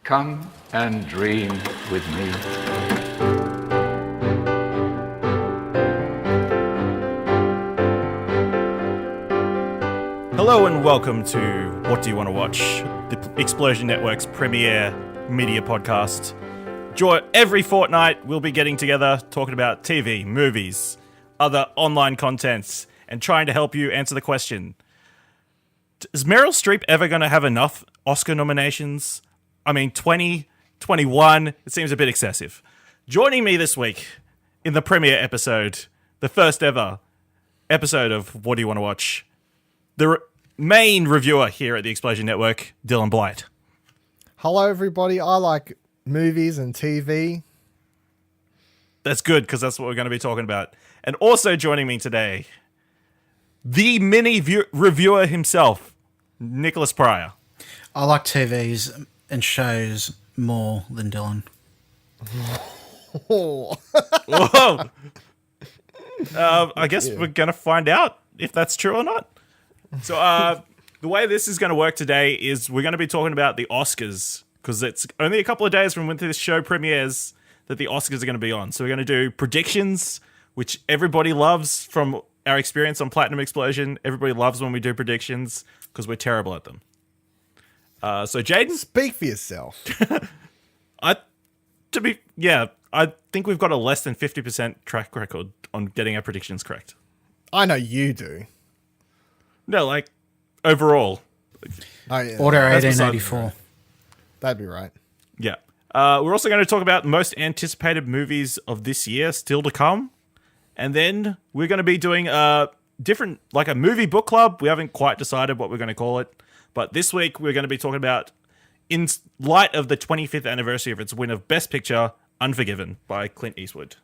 Come and dream with me. Hello and welcome to What Do You Want to Watch, the Explosion Network's premier media podcast. Every fortnight we'll be getting together, talking about TV, movies, other online contents, and trying to help you answer the question, is Meryl Streep ever going to have enough Oscar nominations? I mean, 20, 21, it seems a bit excessive. Joining me this week in the premiere episode, the first ever episode of What Do You Want to Watch, the main reviewer here at the Explosion Network, Dylan Blight. Hello, everybody. I like movies and TV. That's good, because that's what we're going to be talking about. And also joining me today, the reviewer himself, Nicholas Pryor. I like TVs and shows more than Dylan. Oh. Whoa! I guess we're going to find out if that's true or not. So the way this is going to work today is we're going to be talking about the Oscars, because it's only a couple of days from when this show premieres that the Oscars are going to be on. So we're going to do predictions, which everybody loves from our experience on Platinum Explosion. Everybody loves when we do predictions because we're terrible at them. So Jaden, Speak for yourself. I think we've got a less than 50% track record on getting our predictions correct. I know you do. No, like overall. Oh, yeah. Order That's 1884. That'd be right. Yeah. We're also going to talk about most anticipated movies of this year still to come. And then we're going to be doing a movie book club. We haven't quite decided what we're going to call it. But this week we're going to be talking about, in light of the 25th anniversary of its win of Best Picture, Unforgiven by Clint Eastwood.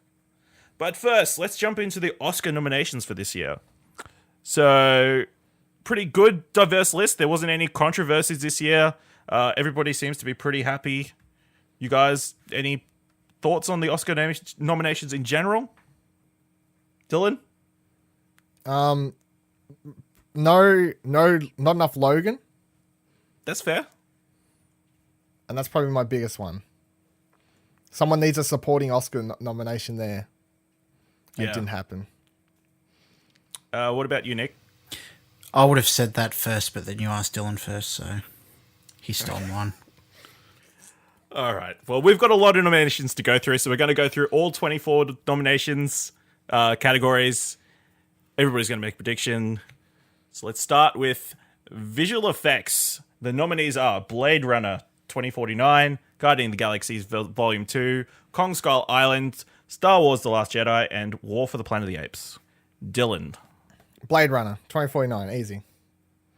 But first, let's jump into the Oscar nominations for this year. So, pretty good, diverse list. There wasn't any controversies this year. Everybody seems to be pretty happy. You guys, any thoughts on the Oscar nominations in general? Dylan? No, not enough Logan. That's fair. And that's probably my biggest one. Someone needs a supporting Oscar nomination there. It didn't happen. What about you, Nick? I would have said that first, but then you asked Dylan first, so he stole mine. All right. Well, we've got a lot of nominations to go through, so we're going to go through all 24 nominations, categories. Everybody's going to make a prediction. So let's start with visual effects. The nominees are Blade Runner 2049, Guardian of the Galaxy Volume 2, Kong Skull Island, Star Wars The Last Jedi, and War for the Planet of the Apes. Dylan. Blade Runner 2049, easy.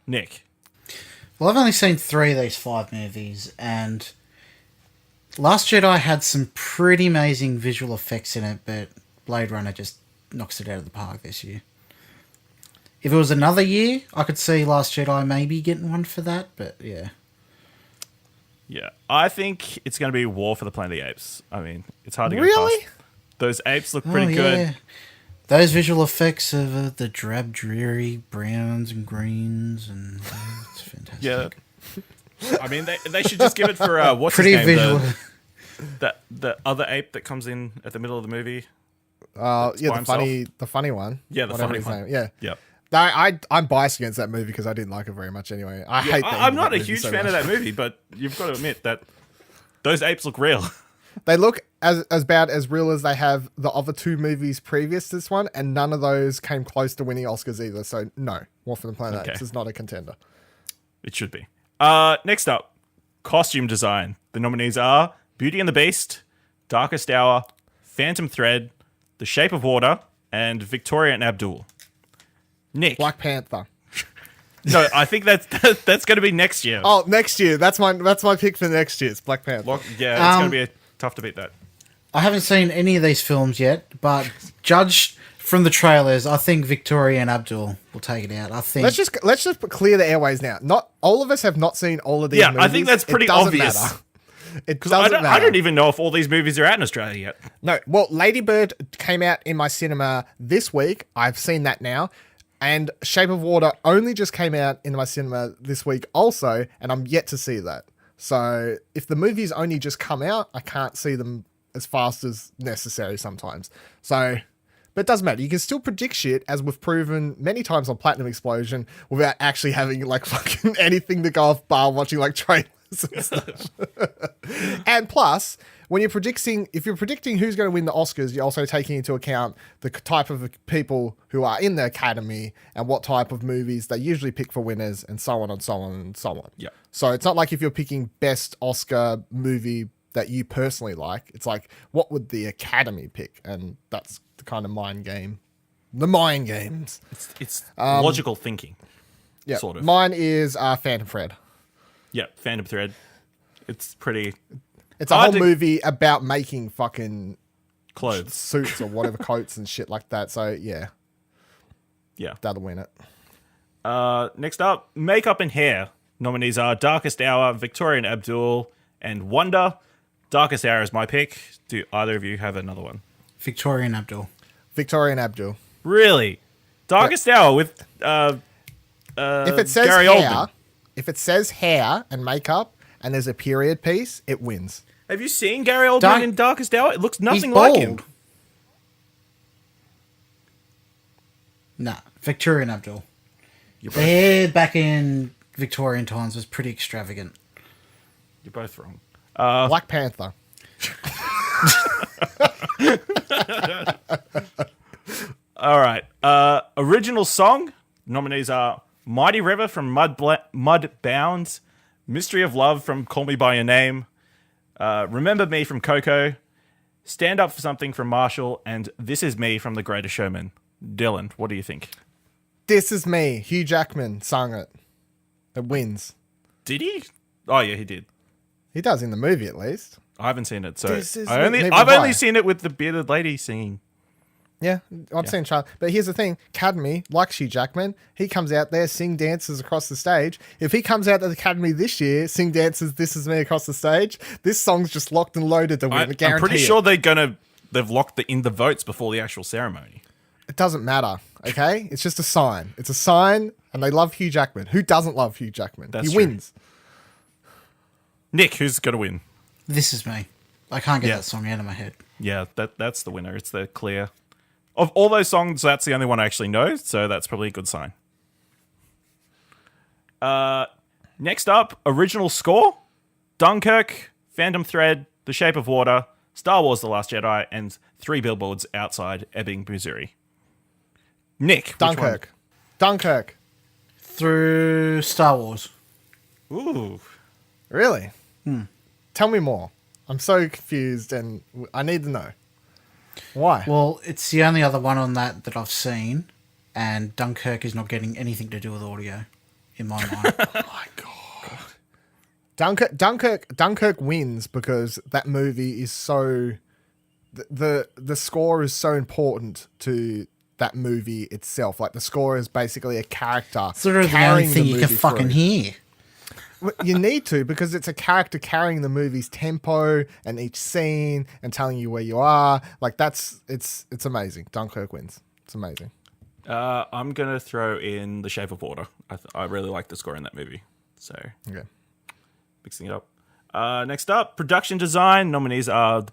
Nick. Well, I've only seen 3 of these 5 movies, and Last Jedi had some pretty amazing visual effects in it, but Blade Runner just knocks it out of the park this year. If it was another year, I could see Last Jedi maybe getting one for that, but yeah. Yeah, I think it's going to be War for the Planet of the Apes. I mean, it's hard to go Really? past. Those apes look pretty good. Those visual effects of the drab, dreary browns and greens, and it's fantastic. Yeah. I mean, they should just give it for what's Pretty his name? visual. The other ape that comes in at the middle of the movie. Yeah, himself. the funny one. Yeah, the Whatever funny his one. name. Yeah. Yep. I'm biased against that movie because I didn't like it very much anyway. I hate that. I'm not a huge fan of that movie, but you've got to admit that those apes look real. They look as bad as real as they have the other 2 movies previous to this one, and none of those came close to winning Oscars either. So no, War for the Planet of the Apes is not a contender. It should be. Next up, costume design. The nominees are Beauty and the Beast, Darkest Hour, Phantom Thread, The Shape of Water, and Victoria and Abdul. Nick. Black Panther. No, I think that's going to be next year. Oh, next year. That's my pick for next year. It's Black Panther. Yeah, it's going to be tough to beat that. I haven't seen any of these films yet, but judged from the trailers, I think Victoria and Abdul will take it out. I think. Let's just clear the airways now. Not all of us have not seen all of these movies. I think that's pretty It doesn't obvious. matter. It Because doesn't matter. I don't even know if all these movies are out in Australia yet. No, well, Lady Bird came out in my cinema this week. I've seen that now. And Shape of Water only just came out in my cinema this week also, and I'm yet to see that. So if the movies only just come out, I can't see them as fast as necessary sometimes. So, but it doesn't matter. You can still predict shit, as we've proven many times on Platinum Explosion, without actually having like fucking anything to go off bar watching like trailers and stuff. And plus, when if you're predicting who's going to win the Oscars, you're also taking into account the type of people who are in the Academy and what type of movies they usually pick for winners, and so on and so on and so on. Yeah. So it's not like if you're picking best Oscar movie that you personally like, it's like, what would the Academy pick? And that's the kind of mind game. The mind games. It's logical thinking. Yeah. Sort of. Mine is Phantom Thread. Yeah, Phantom Thread. It's pretty... It's a whole movie about making fucking clothes, suits or whatever, coats and shit like that. So yeah, that'll win it. Next up, makeup and hair. Nominees are Darkest Hour, Victorian Abdul, and Wonder. Darkest Hour is my pick. Do either of you have another one? Victorian Abdul. Victorian Abdul. Really? Darkest Hour with if it says Gary hair, Oldman. If it says hair and makeup and there's a period piece, it wins. Have you seen Gary Oldman in Darkest Hour? It looks nothing like him. Nah, Victorian Abdul. The hair back in Victorian times was pretty extravagant. You're both wrong. Black Panther. All right. Original song. Nominees are Mighty River from Mudbound, Mystery of Love from Call Me By Your Name, Remember Me from Coco, Stand Up for Something from Marshall, and This Is Me from The Greatest Showman. Dylan, what do you think? This Is Me. Hugh Jackman sung it. It wins. Did he? Oh yeah, he did. He does in the movie, at least. I haven't seen it, so I've only seen it with the bearded lady singing. Yeah, I've seen Charlie. But here's the thing. Academy, like Hugh Jackman, he comes out there, sing dances across the stage. If he comes out to the Academy this year, sing dances This Is Me across the stage, this song's just locked and loaded to win. I'm pretty sure they've locked in the votes before the actual ceremony. It doesn't matter, okay? It's just a sign. It's a sign, and they love Hugh Jackman. Who doesn't love Hugh Jackman? That's he true. wins. Nick, who's going to win? This Is Me. I can't get that song out of my head. Yeah, that's the winner. It's the clear. Of all those songs, that's the only one I actually know, so that's probably a good sign. Next up, original score. Dunkirk, Phantom Thread, The Shape of Water, Star Wars The Last Jedi, and 3 Billboards Outside Ebbing, Missouri. Nick, Dunkirk. Dunkirk. Through Star Wars. Ooh. Really? Tell me more. I'm so confused, and I need to know. Why? Well, it's the only other one on that I've seen, and Dunkirk is not getting anything to do with audio, in my mind. Oh my god. Dunkirk wins because that movie is so the score is so important to that movie itself. Like the score is basically a character. Sort of the only thing you can fucking hear. You need to, because it's a character carrying the movie's tempo and each scene and telling you where you are. Like it's amazing. Dunkirk wins. It's amazing. I'm gonna throw in The Shape of Water. I really like the score in that movie. So Okay. mixing it up. Next up, production design. Nominees are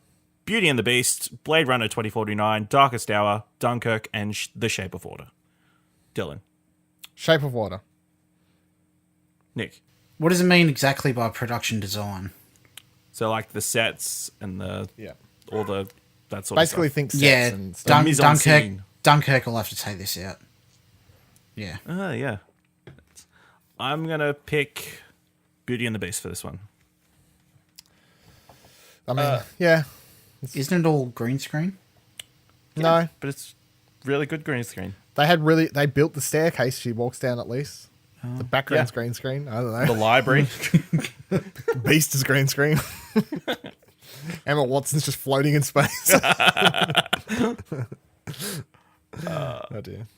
Beauty and the Beast, Blade Runner 2049, Darkest Hour, Dunkirk, and The Shape of Water. Dylan. Shape of Water. Nick. What does it mean exactly by production design? So like the sets and all the that sort Basically of stuff. think sets Yeah, and stuff. mise en scene. Dunkirk will have to take this out. Yeah. Yeah. I'm gonna pick Beauty and the Beast for this one. I mean, yeah. Isn't it all green screen? No. But it's really good green screen. They built the staircase she walks down at least. The background's green screen. I don't know. The library. Beast is green screen. Emma Watson's just floating in space. Oh dear.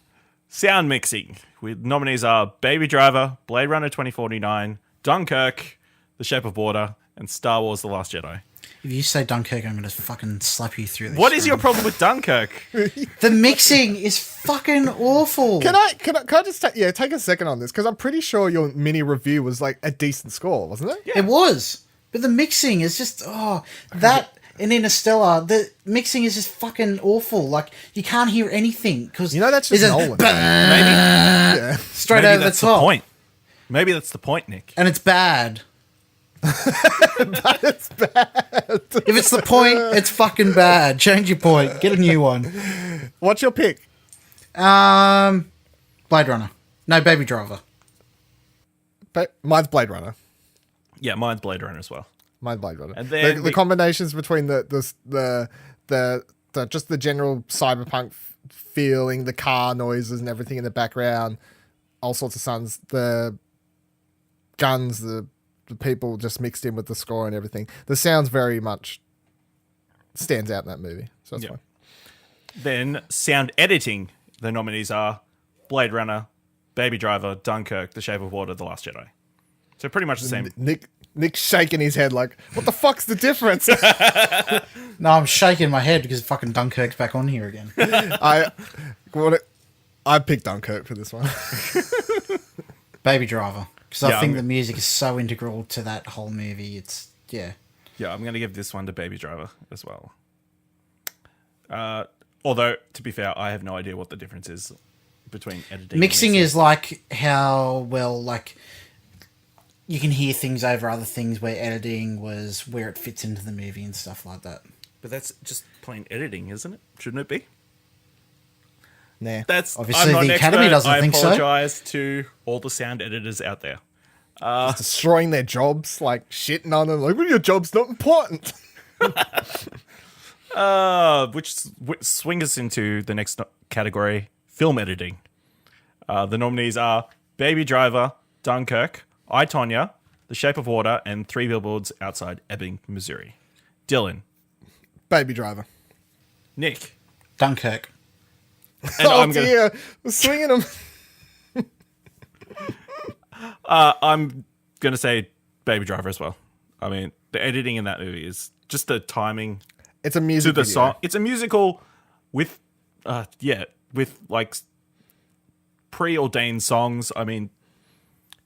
Sound mixing. With nominees are Baby Driver, Blade Runner 2049, Dunkirk, The Shape of Water, and Star Wars The Last Jedi. If you say Dunkirk, I'm going to fucking slap you through the What is screen. your problem with Dunkirk? The mixing is fucking awful. Can I just take a second on this? Because I'm pretty sure your mini review was like a decent score, wasn't it? It was. But the mixing is just, that and Interstellar, the mixing is just fucking awful. Like, you can't hear anything. Cause You know, that's just there's a Nolan. Maybe, straight maybe over the that's top. point. Maybe that's the point, Nick. And it's bad. It's bad. If it's the point, it's fucking bad. Change your point. Get a new one. What's your pick? Blade Runner. No, Baby Driver. Mine's Blade Runner. Yeah, mine's Blade Runner as well. Mine's Blade Runner. And then the combinations between the just the general cyberpunk feeling, the car noises and everything in the background, all sorts of suns, the guns, the people just mixed in with the score and everything. The sounds very much stands out in that movie. So that's fine. Then sound editing. The nominees are Blade Runner, Baby Driver, Dunkirk, The Shape of Water, The Last Jedi. So pretty much the same. Nick's shaking his head like, what the fuck's the difference? No, I'm shaking my head because fucking Dunkirk's back on here again. I picked Dunkirk for this one. Baby Driver. Because I Yeah, think the music is so integral to that whole movie. It's, yeah. Yeah, I'm going to give this one to Baby Driver as well. Although, to be fair, I have no idea what the difference is between editing Mixing and is like how well, like, you can hear things over other things, where editing was where it fits into the movie and stuff like that. But that's just plain editing, isn't it? Shouldn't it be? Nah. That's Obviously, I'm not the an Academy expert. doesn't I think so. apologize to all the sound editors out there. Destroying their jobs, like shitting on them, like, well, your job's not important. Which swings us into the next category, film editing. The nominees are Baby Driver, Dunkirk, I, Tonya, The Shape of Water, and 3 Billboards Outside Ebbing, Missouri. Dylan. Baby Driver. Nick. Dunkirk. And Oh dear, we're swinging them. I'm going to say Baby Driver as well. I mean, the editing in that movie is just the timing It's a to music the video. song. It's a musical with, with like preordained songs. I mean,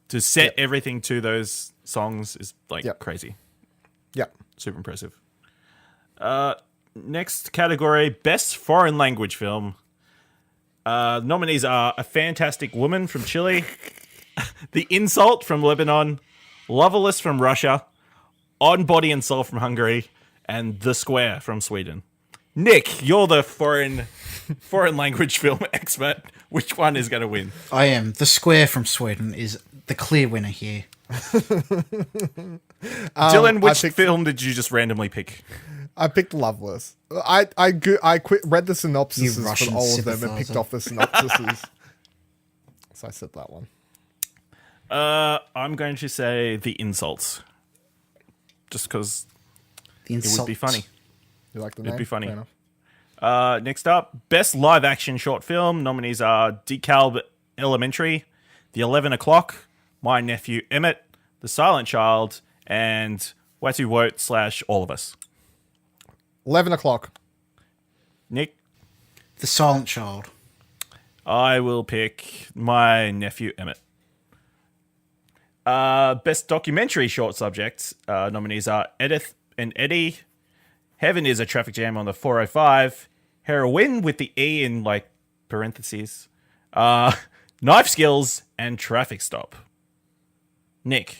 to set everything to those songs is like crazy. Yep. Super impressive. Next category, Best Foreign Language Film. Nominees are A Fantastic Woman from Chile, The Insult from Lebanon, Loveless from Russia, On Body and Soul from Hungary, and The Square from Sweden. Nick, you're the foreign language film expert. Which one is going to win? I am. The Square from Sweden is the clear winner here. Dylan, which film did you just randomly pick? I picked Loveless. I read the synopses You Russian for all of them and picked sympathiser. off the synopses. So I said that one. I'm going to say The Insult. Just because The it Insult. would be funny. You like the It'd name? be funny. Fair enough. Next up, Best Live Action Short Film. Nominees are DeKalb Elementary, The 11 O'Clock, My Nephew Emmett, The Silent Child, and Watu Wote / All of Us. 11 o'clock. Nick, The Silent Child. I will pick My Nephew Emmett. Best Documentary Short Subject. Nominees are Edith and Eddie, Heaven is a Traffic Jam on the 405, Heroin with the E in like parentheses, Knife Skills, and Traffic Stop. Nick.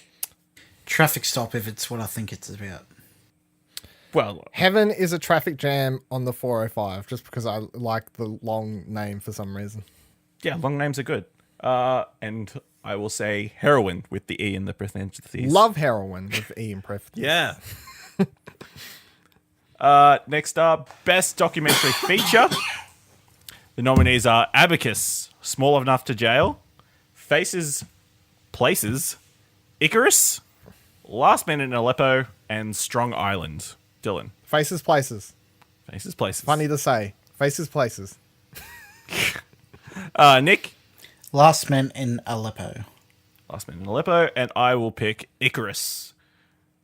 Traffic Stop, if it's what I think it's about. Well, Heaven is a traffic jam on the 405, just because I like the long name for some reason. yeah, long names are good. And I will say Heroin with the E in the parentheses. Love heroin with E in parentheses. Yeah. Next up, Best Documentary Feature. The nominees are Abacus, Small Enough to Jail, Faces, Places, Icarus, Last Man in Aleppo, and Strong Island. Dylan. Faces, places. Faces, Places. Funny to say. Faces, places. Nick. Last Man in Aleppo. Last Man in Aleppo, and I will pick Icarus.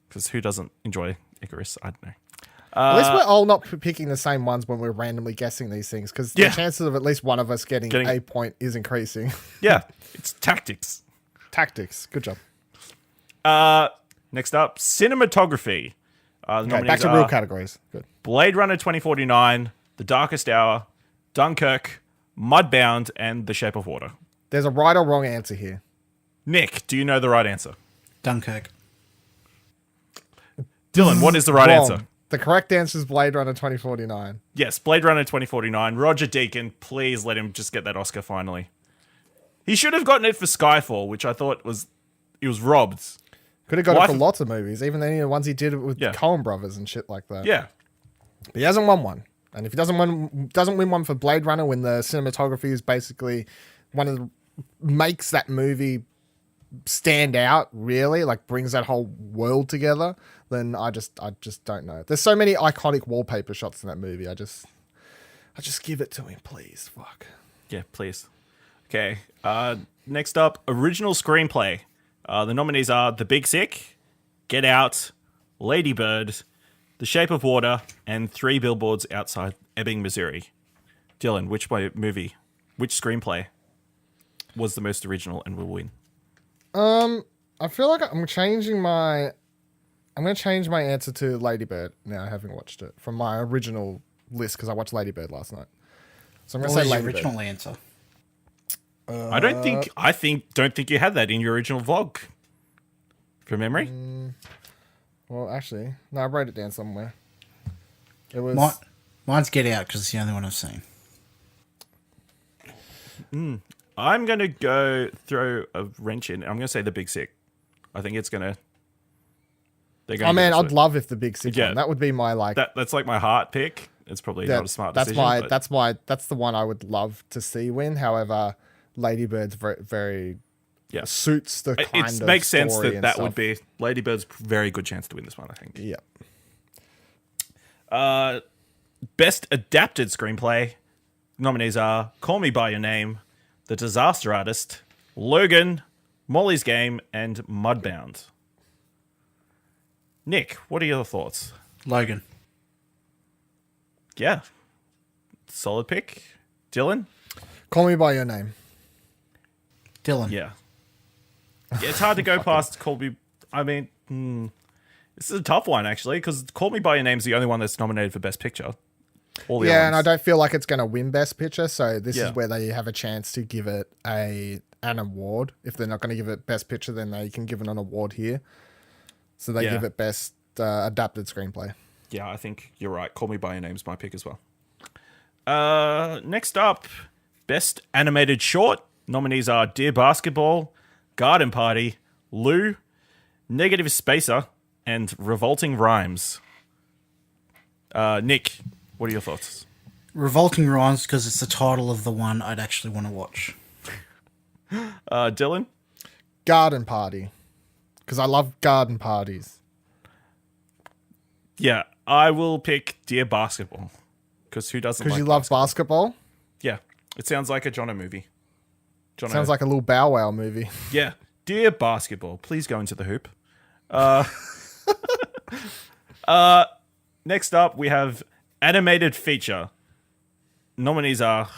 Because who doesn't enjoy Icarus. I don't know. At least we're all not picking the same ones when we're randomly guessing these things, because Yeah. the chances of at least one of us getting a point is increasing. Yeah, it's tactics. Tactics. Good job. Next up, cinematography. The Okay, nominees back to are real categories. Good. Blade Runner 2049, The Darkest Hour, Dunkirk, Mudbound, and The Shape of Water. There's a right or wrong answer here. Nick, do you know the right answer? Dunkirk. Dylan, what is the right Wrong. answer? The correct answer is Blade Runner 2049. Yes, Blade Runner 2049. Roger Deakins, please let him just get that Oscar finally. He should have gotten it for Skyfall, which I thought he was robbed. Could have got Well, it for lots of movies, even any of the ones he did with Yeah. Coen Brothers and shit like that. Yeah. But he hasn't won one. And if he doesn't win one for Blade Runner, when the cinematography is basically makes that movie stand out, really, like brings that whole world together, then I just don't know. There's so many iconic wallpaper shots in that movie. I just give it to him, please. Fuck. Yeah, please. Okay. Next up, original screenplay. The nominees are The Big Sick, Get Out, Lady Bird, The Shape of Water, and 3 Billboards Outside Ebbing, Missouri. Dylan, which screenplay was the most original and will win? I feel like I'm going to change my answer to Lady Bird now, having watched it from my original list, because I watched Lady Bird last night. So I'm going to What say was Lady your Bird. original answer? I don't think you had that in your original vlog. From memory? Well, actually, no, I wrote it down somewhere. It was Mine's Get Out, because it's the only one I've seen. I'm going to throw a wrench in. I'm going to say The Big Sick. I think it's going to... Oh man, I'd love if the Big Sick Yeah. one. That would be my like. That's like my heart pick. It's probably not a smart decision. That's the one I would love to see win. However, Lady Bird's very yeah. suits the kind It of makes sense story that and that stuff. would be Lady Bird's very good chance to win this one, I think. Yeah. Best adapted screenplay nominees are Call Me by Your Name, The Disaster Artist, Logan, Molly's Game, and Mudbound. Nick, what are your thoughts? Logan. Yeah, solid pick. Dylan? Call Me by Your Name. Dylan. Yeah, it's hard to go past Call Me. I mean, this is a tough one actually, because Call Me by Your Name is the only one that's nominated for Best Picture. All the Yeah, other and I ones. don't feel like it's going to win Best Picture, so this Yeah. is where they have a chance to give it an award. If they're not going to give it Best Picture, then they can give it an award here. So they Yeah. give it Best Adapted Screenplay. Yeah, I think you're right. Call Me by Your Name is my pick as well. Next up, Best Animated Short. Nominees are Dear Basketball, Garden Party, Lou, Negative Spacer, and Revolting Rhymes. Nick, what are your thoughts? Revolting Rhymes, because it's the title of the one I'd actually want to watch. Dylan? Garden Party. Because I love garden parties. Yeah, I will pick Dear Basketball. Because who doesn't Because like you love basketball? Yeah, it sounds like a Jono movie. Jono. Sounds like a little Bow Wow movie. Yeah, Dear Basketball, please go into the hoop. Next up, we have Animated Feature. Nominees are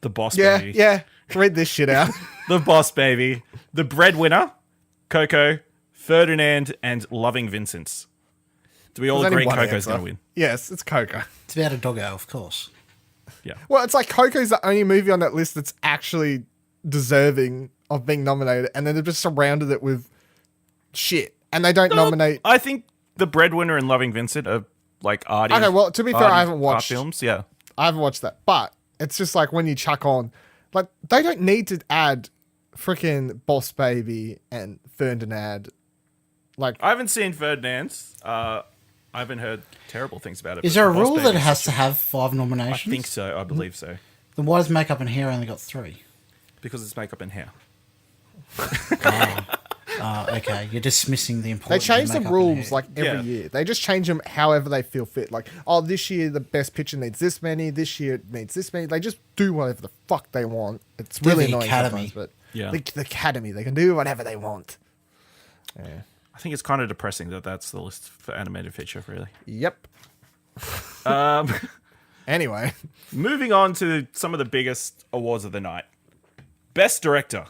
The Boss Baby. Yeah. Read this shit out. The Boss Baby, The Breadwinner, Coco, Ferdinand, and Loving Vincent. Do we all There's only agree one Coco's answer. going to win? Yes, it's Coco. It's about a doggo, of course. Yeah. Well, it's like Coco's the only movie on that list that's actually deserving of being nominated, and then they've just surrounded it with shit. And they don't nominate. I think The Breadwinner and Loving Vincent are like arty. Okay, well, to be fair, I haven't art watched films. Yeah. I haven't watched that, but it's just like when you chuck on, like they don't need to add freaking Boss Baby and Ferdinand. Like, I haven't seen Ferdinand. I haven't heard terrible things about it. Is but there a Boss rule Baby that it is has such to have 5 I nominations? think so. I believe so. Then why does Makeup and Hair only got 3? Because it's makeup and hair. Okay, you're dismissing the they importance. change of the makeup and rules hair. like every Yeah. year. They just change them however they feel fit. Like, oh, this year the best picture needs this many. This year it needs this many. They just do whatever the fuck they want. It's They're really the annoying Academy. sometimes, but Yeah. the Academy, they can do whatever they want. Yeah. I think it's kind of depressing that that's the list for animated feature, really. Yep. Um, Anyway, moving on to some of the biggest awards of the night. Best Director.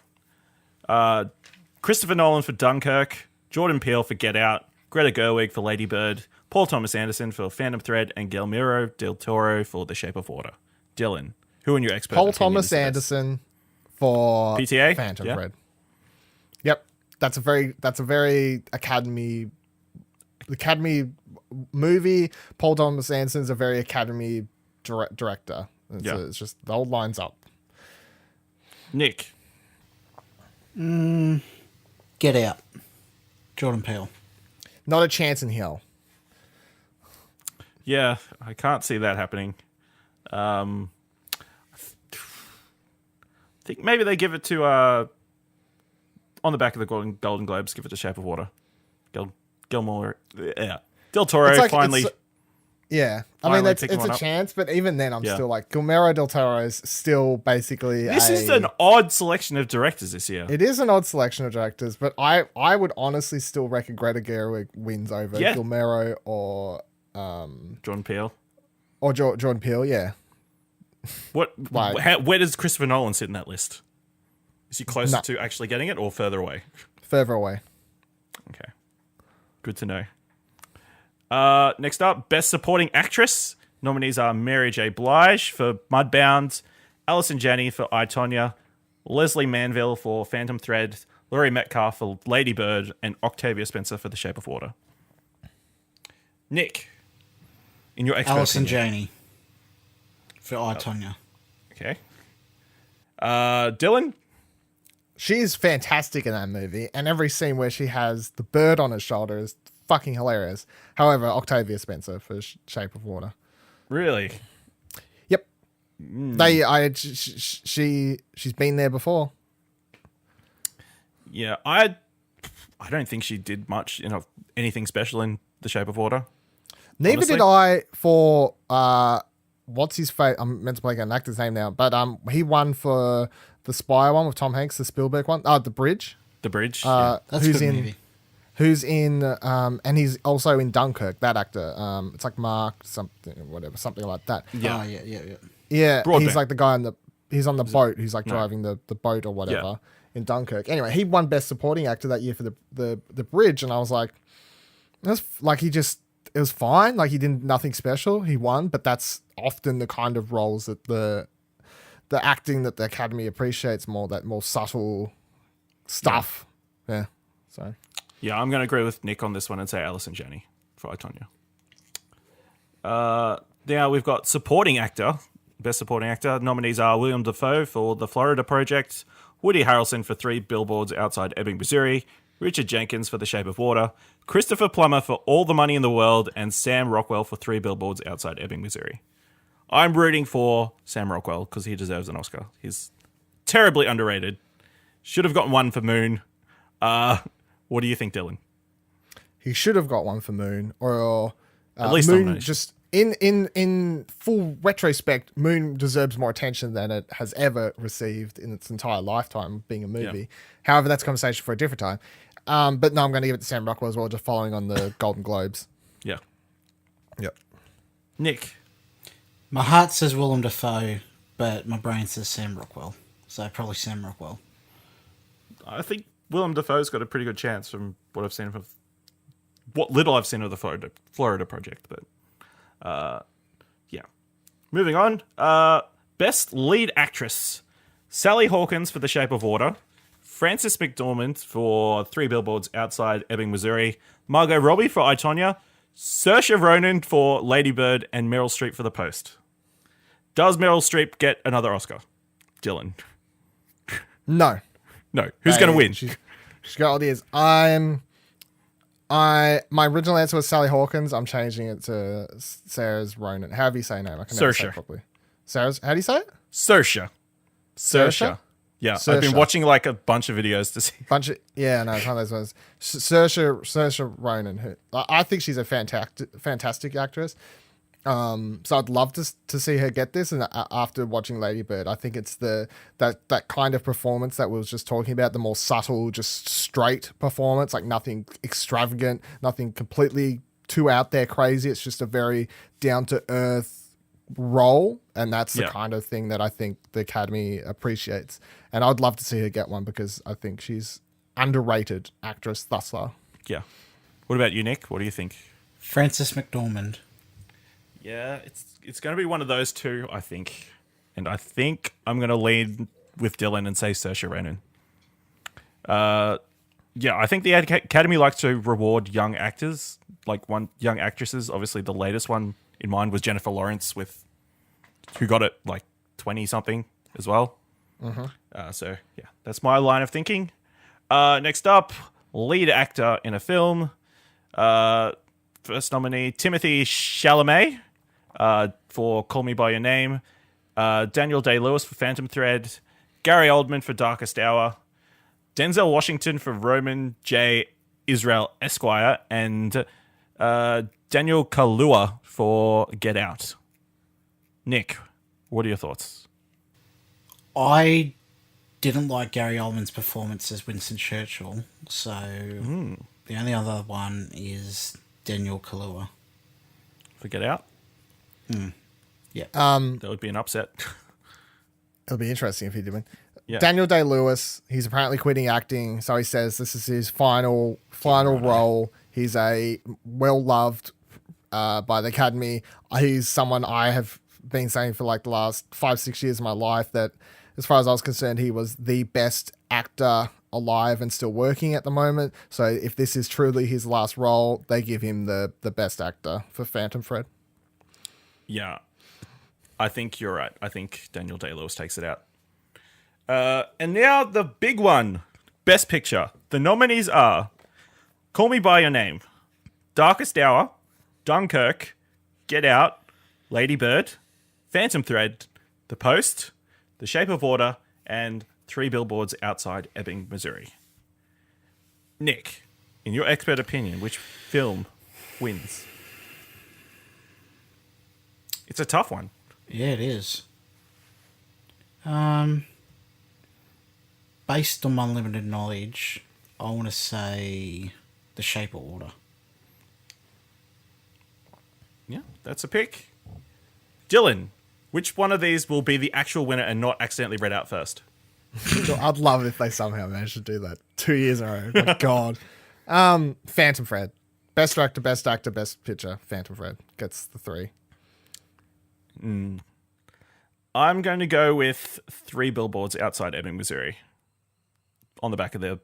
Christopher Nolan for Dunkirk, Jordan Peele for Get Out, Greta Gerwig for Lady Bird, Paul Thomas Anderson for Phantom Thread, and Guillermo del Toro for The Shape of Water. Dylan, who in your expert Paul opinion Thomas is the best? Anderson for PTA? Phantom Yeah. Thread. Yep, that's a very Academy movie. Paul Thomas Anderson's a very Academy director. It's just the old lines up. Nick. Get Out. Jordan Peele. Not a chance in hell. Yeah, I can't see that happening. I think maybe they give it to on the back of the Golden Globes. Give it to Shape of Water. Gilmore, yeah, Del Toro finally. Yeah, I Finally mean, picking it's one a up. chance, but even then, I'm Yeah. still like, Guillermo del Toro is still basically. This is an odd selection of directors this year. It is an odd selection of directors, but I would honestly still reckon Greta Gerwig wins over Yeah. Guillermo or Jordan Peele. Jordan Peele. Yeah, What? Like- Where does Christopher Nolan sit in that list? Is he closer No. to actually getting it or further away? further away. Okay, good to know. Next up, Best Supporting Actress. Nominees are Mary J. Blige for Mudbound, Alison Janney for I, Tonya, Leslie Manville for Phantom Thread, Laurie Metcalf for Lady Bird, and Octavia Spencer for The Shape of Water. Nick, in your expert Alison opinion. Janney. For I, Tonya. Okay. Dylan? She's fantastic in that movie, and every scene where she has the bird on her shoulder is fucking hilarious. However, Octavia Spencer for Shape of Water. Really? Yep. She's been there before. Yeah, I don't think she did much, anything special in The Shape of Water. Neither honestly. did I for what's his face? I'm meant to play an actor's name now, but he won for the Spy one with Tom Hanks, the Spielberg one. The Bridge. The Bridge. That's a good movie. Who's in and he's also in Dunkirk, that actor. It's like Mark something, whatever, something like that. Yeah. Oh, yeah. Yeah, Broadband. he's like the guy he's on the boat, who's like driving the boat or whatever in Dunkirk. Anyway, he won Best Supporting Actor that year for the Bridge, and I was like, that's like it was fine. Like he did nothing special. He won, but that's often the kind of roles that the acting that the Academy appreciates more, that more subtle stuff. Yeah. So Yeah, I'm going to agree with Nick on this one and say Alison Janney for I, Tonya. Now we've got Supporting Actor. Best Supporting Actor. Nominees are William Dafoe for The Florida Project, Woody Harrelson for 3 Billboards Outside Ebbing, Missouri, Richard Jenkins for The Shape of Water, Christopher Plummer for All the Money in the World, and Sam Rockwell for 3 Billboards Outside Ebbing, Missouri. I'm rooting for Sam Rockwell because he deserves an Oscar. He's terribly underrated. Should have gotten one for Moon. What do you think, Dylan? he should have got one for Moon, or At least Moon. nomination. Just in full retrospect, Moon deserves more attention than it has ever received in its entire lifetime of being a movie. Yeah. However, that's a conversation for a different time. But no, I'm going to give it to Sam Rockwell as well, just following on the Golden Globes. Yeah. Yep. Nick. My heart says Willem Dafoe, but my brain says Sam Rockwell. So probably Sam Rockwell. I think Willem Dafoe's got a pretty good chance from what I've seen of what little I've seen of the Florida Project. But yeah. Moving on. Best Lead Actress. Sally Hawkins for The Shape of Water. Frances McDormand for 3 Billboards Outside Ebbing, Missouri. Margot Robbie for I, Tonya. Saoirse Ronan for Lady Bird. And Meryl Streep for The Post. Does Meryl Streep get another Oscar? Dylan. No. No. Who's going to win? She's got all the years. My original answer was Sally Hawkins. I'm changing it to Sarah's Ronan. However you say her name, I can never say Saoirse. it properly. Sarah's. How do you say it? Saoirse. Saoirse? Yeah, I've been Saoirse. watching like a bunch of videos to see. Yeah, no, it's one of those ones. Saoirse Ronan. I think she's a fantastic actress. So I'd love to see her get this. And after watching Lady Bird, I think it's that kind of performance that we was just talking about, the more subtle, just straight performance, like nothing extravagant, nothing completely too out there crazy. It's just a very down to earth role, and that's the kind of thing that I think the Academy appreciates. And I'd love to see her get one because I think she's underrated actress thus far. Yeah. What about you, Nick? What do you think? Frances McDormand. Yeah, it's going to be one of those two, I think. And I think I'm going to lean with Dylan and say Saoirse Ronan. Yeah, I think the Academy likes to reward young actors, like young actresses. Obviously, the latest one in mind was Jennifer Lawrence, who got it like 20-something as well. So, yeah, that's my line of thinking. Next up, lead actor in a film. First nominee, Timothée Chalamet for Call Me By Your Name. Daniel Day-Lewis for Phantom Thread. Gary Oldman for Darkest Hour. Denzel Washington for Roman J. Israel Esquire. And Daniel Kaluuya for Get Out. Nick, what are your thoughts? I didn't like Gary Oldman's performance as Winston Churchill, so the only other one is Daniel Kaluuya. For Get Out? Yeah. That would be an upset. It'll be interesting if he did win. Yeah. Daniel Day-Lewis, he's apparently quitting acting, so he says this is his final role. He's a well-loved by the Academy. He's someone I have been saying for like the last 5-6 years of my life that, as far as I was concerned, he was the best actor alive and still working at the moment. So if this is truly his last role, they give him the best actor for Phantom Thread. Yeah. I think you're right. I think Daniel Day-Lewis takes it out. And now the big one. Best Picture. The nominees are Call Me By Your Name, Darkest Hour, Dunkirk, Get Out, Lady Bird, Phantom Thread, The Post, The Shape of Water, and 3 Billboards Outside Ebbing, Missouri. Nick, in your expert opinion, which film wins? It's a tough one. Yeah, it is. Based on my limited knowledge, I want to say The Shape of Water. Yeah, that's a pick. Dylan, which one of these will be the actual winner and not accidentally read out first? I'd love it if they somehow managed to do that 2 years in a row. My God. Phantom Thread. Best director, best actor, best picture. Phantom Thread gets the 3. I'm going to go with 3 Billboards Outside Ebbing, Missouri, on the back of their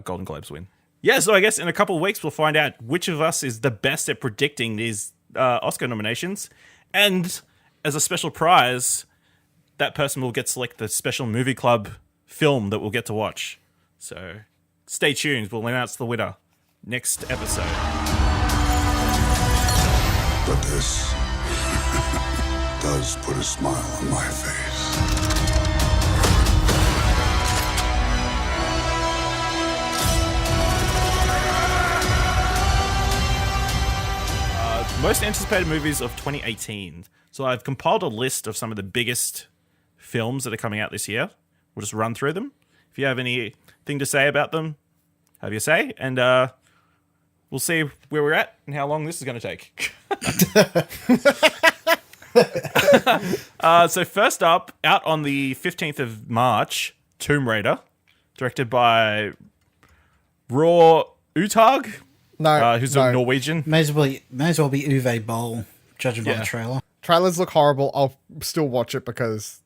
Golden Globes win. Yeah, so I guess in a couple of weeks we'll find out which of us is the best at predicting these Oscar nominations. And as a special prize, that person will get to select the special movie club film that we'll get to watch. So stay tuned. We'll announce the winner next episode. But this does put a smile on my face. Most anticipated movies of 2018. So I've compiled a list of some of the biggest films that are coming out this year. We'll just run through them. If you have anything to say about them, have your say. And we'll see where we're at and how long this is going to take. So first up, out on the 15th of March, Tomb Raider, directed by Roar Uthaug. No, who's no. a Norwegian. May as well be Uwe Boll, judging by the trailer. Trailers look horrible. I'll still watch it because...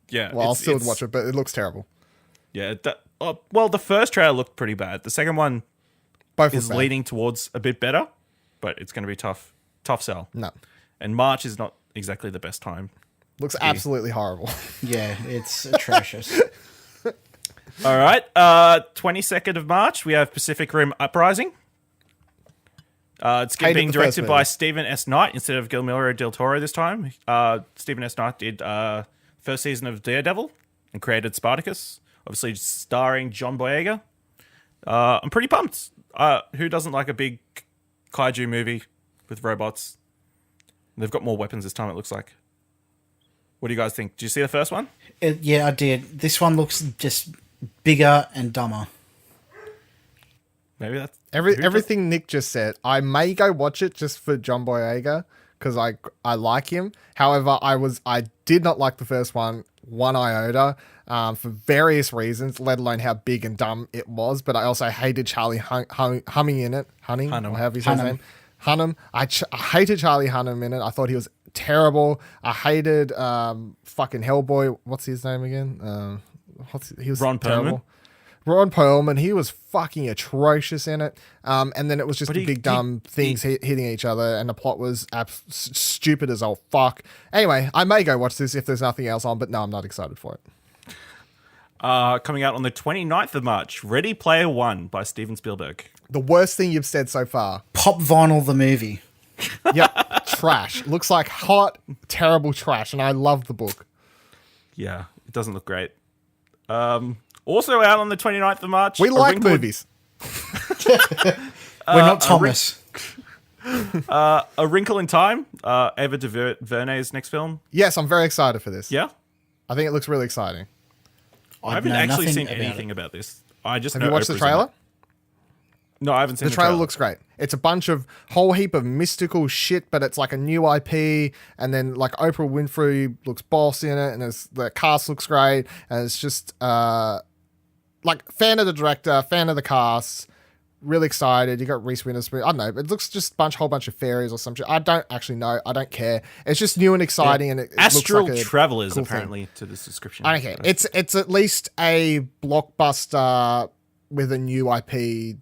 Yeah, Well, I'll still watch it, but it looks terrible. Yeah, well, the first trailer looked pretty bad. The second one Both is look bad. leaning towards a bit better, but it's going to be tough sell. No. And March is not exactly the best time. Looks absolutely horrible. Yeah, it's atrocious. All right, 22nd of March, we have Pacific Rim Uprising. It's being directed by Stephen S. Knight instead of Guillermo del Toro this time. Stephen S. Knight did first season of Daredevil and created Spartacus, obviously starring John Boyega. I'm pretty pumped. Who doesn't like a big kaiju movie with robots? They've got more weapons this time, it looks like. What do you guys think? Did you see the first one? Yeah, I did. This one looks just bigger and dumber. Maybe that's... Everything Nick just said. I may go watch it just for John Boyega because I like him. However, I did not like the first one iota for various reasons, let alone how big and dumb it was. But I also hated Charlie Humming in it. Hunnam, or however you say his name. Hunnam. I hated Charlie Hunnam in it. I thought he was terrible. I hated fucking Hellboy. What's his name again? He was Ron terrible. Perlman. Ron Perlman, he was fucking atrocious in it. And then it was just big dumb things hitting each other, and the plot was stupid as all fuck. Anyway, I may go watch this if there's nothing else on, but no, I'm not excited for it. Coming out on the 29th of March, Ready Player One by Steven Spielberg. The worst thing you've said so far. Pop Vinyl the movie. Yep, trash. Looks like hot, terrible trash, and I love the book. Yeah, it doesn't look great. Also out on the 29th of March. We like movies. We're not Thomas. A Wrinkle in Time, Ava DuVernay's next film. Yes, I'm very excited for this. Yeah? I think it looks really exciting. I haven't know actually nothing seen about anything it. about this. I just Have know you watched the Oprah's in trailer? it. No, I haven't seen The the trailer looks great. It's a bunch of whole heap of mystical shit, but it's like a new IP, and then like Oprah Winfrey looks boss in it, and the cast looks great, and it's just like fan of the director, fan of the cast, really excited. You got Reese Witherspoon. I don't know, it looks just whole bunch of fairies or some shit. I don't actually know. I don't care. It's just new and exciting, and it Astral looks like a Travelers, cool apparently, to this description. I don't care. It's at least a blockbuster with a new IP.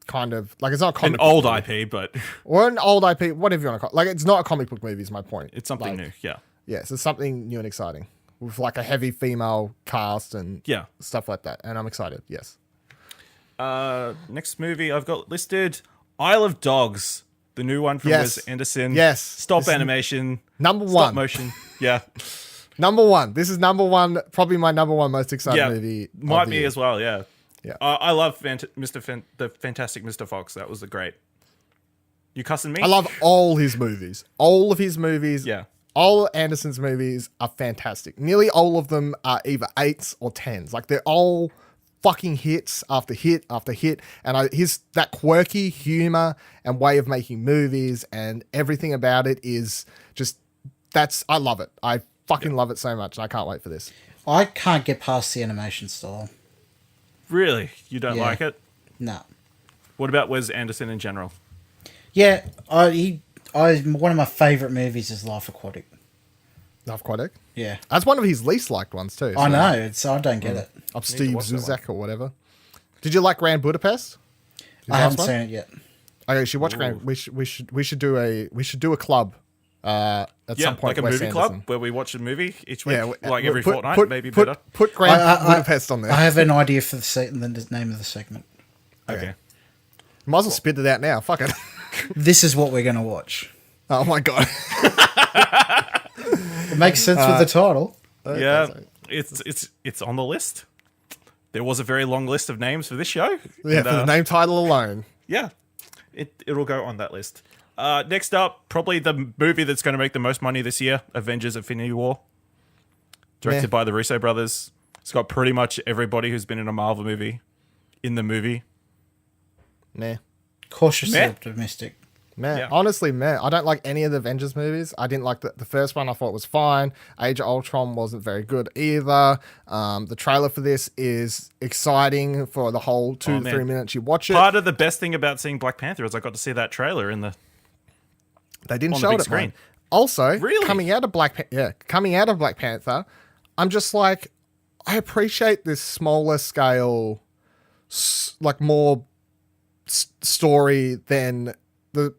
Kind of like it's not a comic An book old movie. IP, but Or an old IP, whatever you want to call it. Like, it's not a comic book movie is my point. it's something Like, new. Yeah. Yes, it's something new and exciting. With like a heavy female cast and Yeah. stuff like that. And I'm excited, yes. Next movie I've got listed, Isle of Dogs, the new one from Yes. Wes Anderson. Yes. Stop This is animation. Number Stop one. motion. Yeah. Number one. This is number one, probably my number one most excited Yeah. movie. of Might the be year. as well, yeah. Yeah. I love the Fantastic Mr. Fox. That was great. You cussing me? I love all his movies. All of his movies. Yeah. All Anderson's movies are fantastic. Nearly all of them are either 8s or 10s. Like, they're all fucking hits after hit after hit. And that quirky humor and way of making movies and everything about it is just, I love it. I fucking love it so much. And I can't wait for this. I can't get past the animation style. Really? You don't Yeah. like it? No. What about Wes Anderson in general? Yeah, one of my favourite movies is Life Aquatic. Love Aquatic. Yeah. That's one of his least liked ones too. I so- know, I don't get it. Of to Steve watch that Zuzak or whatever. Did you like Grand Budapest? I haven't seen it yet. Okay, you should watch Grand. We should do a club at some point. like a Wes movie Anderson. club where we watch a movie each week, Yeah, like every fortnight, put, maybe put, better. Put Grand I- Budapest on there. I have an idea for the name of the segment. Okay. Might as well spit it out now. Fuck it. This is what we're going to watch. Oh my god. It makes sense with the title. Yeah, it's on the list. There was a very long list of names for this show. Yeah, and, for the name title alone. Yeah, it'll go on that list. Next up, probably the movie that's going to make the most money this year, Avengers: Infinity War, directed by the Russo brothers. It's got pretty much everybody who's been in a Marvel movie in the movie. Meh. Cautiously Meh. optimistic. Meh. Yeah. Honestly, meh. I don't like any of the Avengers movies. I didn't like the first one. I thought was fine. Age of Ultron wasn't very good either. The trailer for this is exciting for the whole 2 to man. 3 minutes you watch it. Part of the best thing about seeing Black Panther is I got to see that trailer in the. They didn't on the show big it, screen. man. Also, Really? coming out of Black Panther, I'm just like, I appreciate this smaller scale, like more story than the.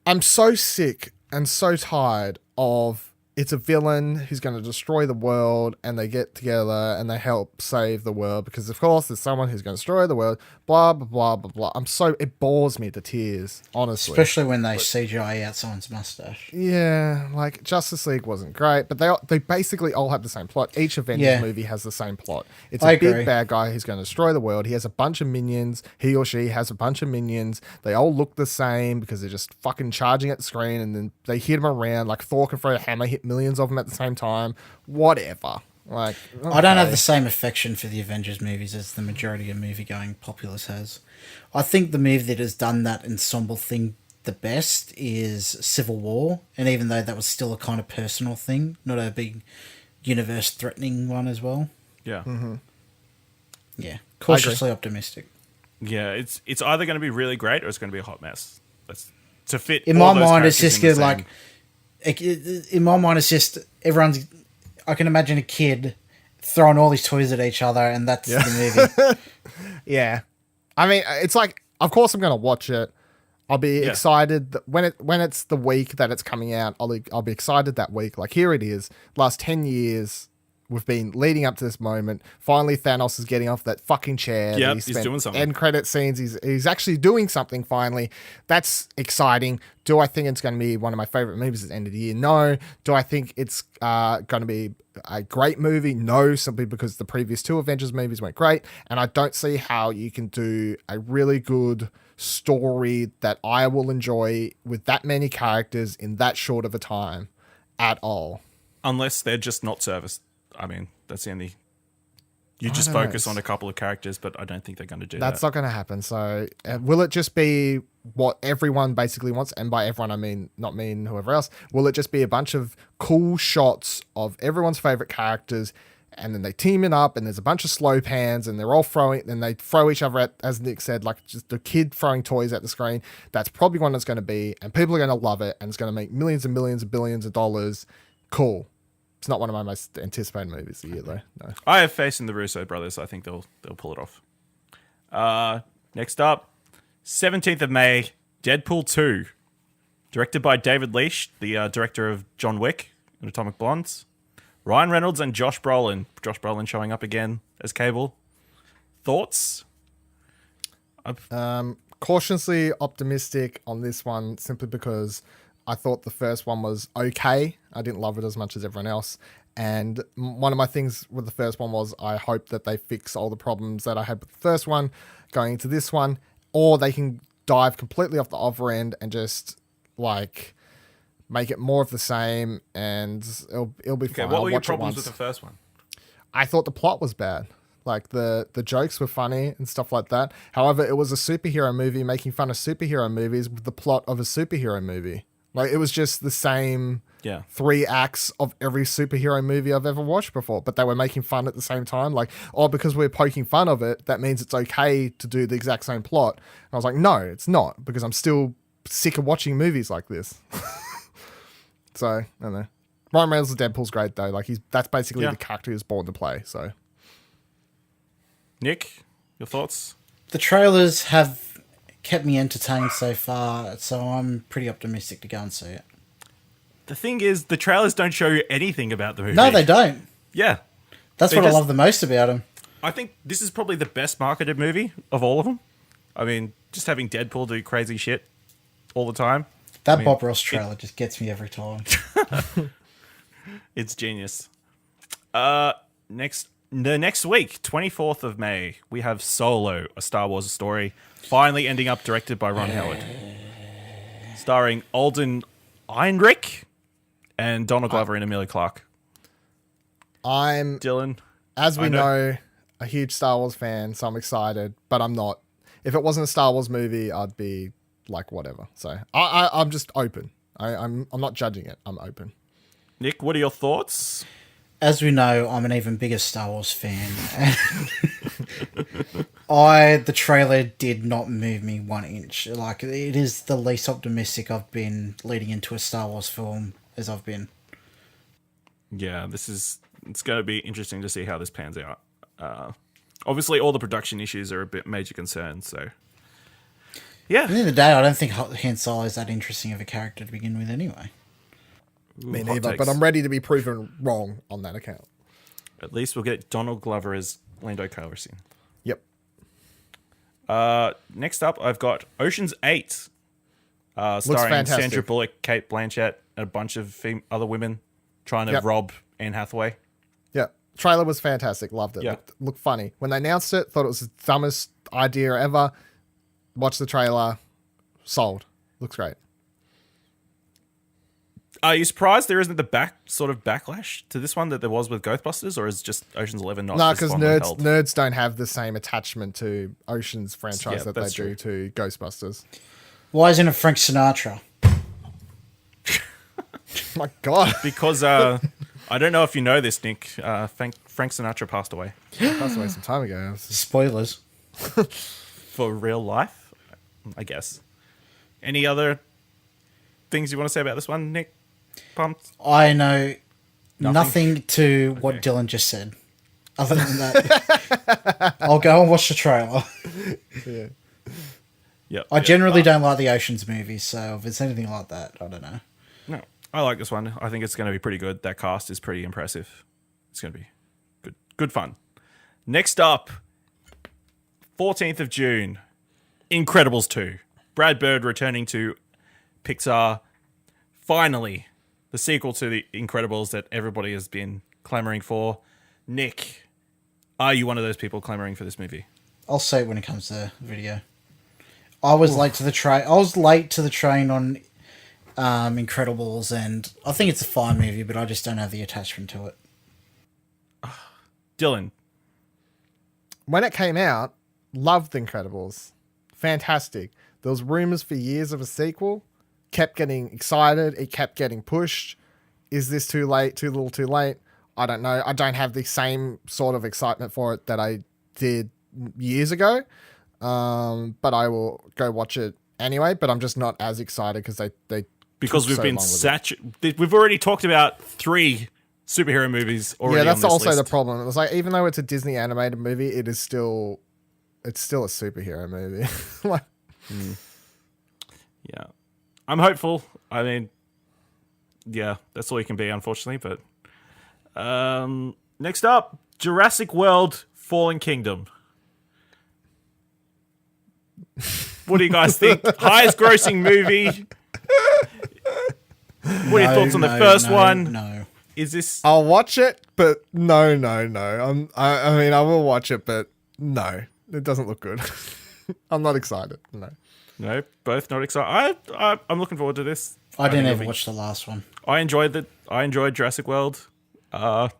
I'm so sick and so tired of it's a villain who's going to destroy the world, and they get together and they help save the world because, of course, there's someone who's going to destroy the world. Blah blah blah blah blah. It bores me to tears, honestly. Especially when they CGI out someone's mustache. Yeah, like Justice League wasn't great, but they basically all have the same plot. Each Avengers movie has the same plot. It's a big bad guy who's going to destroy the world. He has a bunch of minions. He or she has a bunch of minions. They all look the same because they're just fucking charging at the screen, and then they hit him around like Thor can throw a hammer, hit millions of them at the same time. Whatever. Like, okay. I don't have the same affection for the Avengers movies as the majority of movie-going populace has. I think the movie that has done that ensemble thing the best is Civil War, and even though that was still a kind of personal thing, not a big universe-threatening one as well. Yeah. Mm-hmm. Yeah, cautiously optimistic. Yeah, it's either going to be really great or it's going to be a hot mess. That's to fit. In all my those mind, it's characters just in the good. Like, in my mind, it's just everyone's. I can imagine a kid throwing all these toys at each other, and that's the movie. Yeah. I mean, it's like, of course I'm going to watch it. I'll be excited that when it's the week that it's coming out. I'll be excited that week. Like, here it is. Last 10 years, we've been leading up to this moment. Finally, Thanos is getting off that fucking chair. Yeah, he's doing something. End credit scenes. He's actually doing something finally. That's exciting. Do I think it's going to be one of my favorite movies at the end of the year? No. Do I think it's going to be a great movie? No, simply because the previous two Avengers movies went great, and I don't see how you can do a really good story that I will enjoy with that many characters in that short of a time at all. Unless they're just not serviced. I mean, that's the only. You just focus on a couple of characters, but I don't think they're going to do that. That's not going to happen. So, will it just be what everyone basically wants? And by everyone, I mean not me and whoever else. Will it just be a bunch of cool shots of everyone's favorite characters, and then they team it up, and there's a bunch of slow pans, and they're all throwing, and they throw each other at, as Nick said, like just a kid throwing toys at the screen? That's probably what it's going to be, and people are going to love it, and it's going to make millions and millions and billions of dollars. Cool. It's not one of my most anticipated movies of the year, though. No. I have faith in the Russo brothers. I think they'll pull it off. Next up, 17th of May, Deadpool 2. Directed by David Leitch, the director of John Wick and Atomic Blondes. Ryan Reynolds and Josh Brolin. Josh Brolin showing up again as Cable. Thoughts? Cautiously optimistic on this one, simply because I thought the first one was okay. I didn't love it as much as everyone else. And one of my things with the first one was I hope that they fix all the problems that I had with the first one going into this one, or they can dive completely off the other end and just like make it more of the same, and it'll be fine. What were your watch it problems once. with the first one? I thought the plot was bad. Like the jokes were funny and stuff like that. However, it was a superhero movie making fun of superhero movies with the plot of a superhero movie. Like, it was just the same 3 acts of every superhero movie I've ever watched before, but they were making fun at the same time. Like, because we're poking fun of it, that means it's okay to do the exact same plot. And I was like, no, it's not, because I'm still sick of watching movies like this. So, I don't know. Ryan Reynolds' Deadpool's great, though. Like, that's basically the character he was born to play, so. Nick, your thoughts? The trailers have kept me entertained so far, so I'm pretty optimistic to go and see it. The thing is, the trailers don't show you anything about the movie. No, they don't. Yeah. That's what I love the most about them. I think this is probably the best marketed movie of all of them. I mean, just having Deadpool do crazy shit all the time. That Bob Ross trailer just gets me every time. It's genius. The next week, 24th of May, we have Solo, a Star Wars story, finally ending up directed by Ron Howard. Starring Alden Ehrenreich and Donald Glover and Emilia Clarke. I'm, Dylan, as we know, a huge Star Wars fan, so I'm excited, but I'm not. If it wasn't a Star Wars movie, I'd be like, whatever. So I'm just open. I'm not judging it. I'm open. Nick, what are your thoughts? As we know, I'm an even bigger Star Wars fan. The trailer did not move me 1 inch. Like, it is the least optimistic I've been leading into a Star Wars film as I've been. Yeah, it's going to be interesting to see how this pans out. Obviously, all the production issues are a bit major concerns, so yeah. At the end of the day, I don't think Han Solo is that interesting of a character to begin with anyway. Me hot neither, takes. but I'm ready to be proven wrong on that account. At least we'll get Donald Glover as Lando Calrissian. Yep. Next up, I've got Ocean's 8. Starring fantastic. Sandra Bullock, Kate Blanchett, and a bunch of other women trying to Yep. rob Anne Hathaway. Yeah. Trailer was fantastic. Loved it. Yeah. Looked funny. When they announced it, thought it was the dumbest idea ever. Watched the trailer. Sold. Looks great. Are you surprised there isn't the backlash to this one that there was with Ghostbusters, or is just Ocean's 11 not? No, as because fondly held? nerds don't have the same attachment to Ocean's franchise Yeah, that they that's do to Ghostbusters. Why isn't it Frank Sinatra? My God. Because I don't know if you know this, Nick. Frank Sinatra passed away Passed away some time ago. Spoilers. for real life, I guess. Any other things you want to say about this one, Nick? Pumped? I know Nothing? nothing to what Dylan just said. Other than that, I'll go and watch the trailer. Yeah. Yep. I generally don't like the Oceans movies, so if it's anything like that, I don't know. No, I like this one. I think it's going to be pretty good. That cast is pretty impressive. It's going to be good fun. Next up, 14th of June, Incredibles 2. Brad Bird returning to Pixar. Finally, the sequel to the Incredibles that everybody has been clamoring for. Nick, are you one of those people clamoring for this movie? I'll say it when it comes to video. I was late to the train. I was late to the train on Incredibles, and I think it's a fine movie, but I just don't have the attachment to it. Dylan. When it came out, loved The Incredibles. Fantastic. There was rumors for years of a sequel. Kept getting excited. It kept getting pushed. Is this too late? Too little too late? I don't know. I don't have the same sort of excitement for it that I did years ago. But I will go watch it anyway. But I'm just not as excited because they Because took we've so been long with it. we've already talked about 3 superhero movies already. Yeah, that's on this also list. the problem. It's like even though it's a Disney animated movie, it's still a superhero movie. Like, Yeah, I'm hopeful. I mean, yeah, that's all you can be, unfortunately. But next up, Jurassic World: Fallen Kingdom. What do you guys think? Highest grossing movie. What are your thoughts on the first one? No. Is this? I'll watch it, but no. I mean, I will watch it, but no, it doesn't look good. I'm not excited. No. No, both not excited. I'm looking forward to this. I didn't think ever it'll watch the last one. I enjoyed Jurassic World. I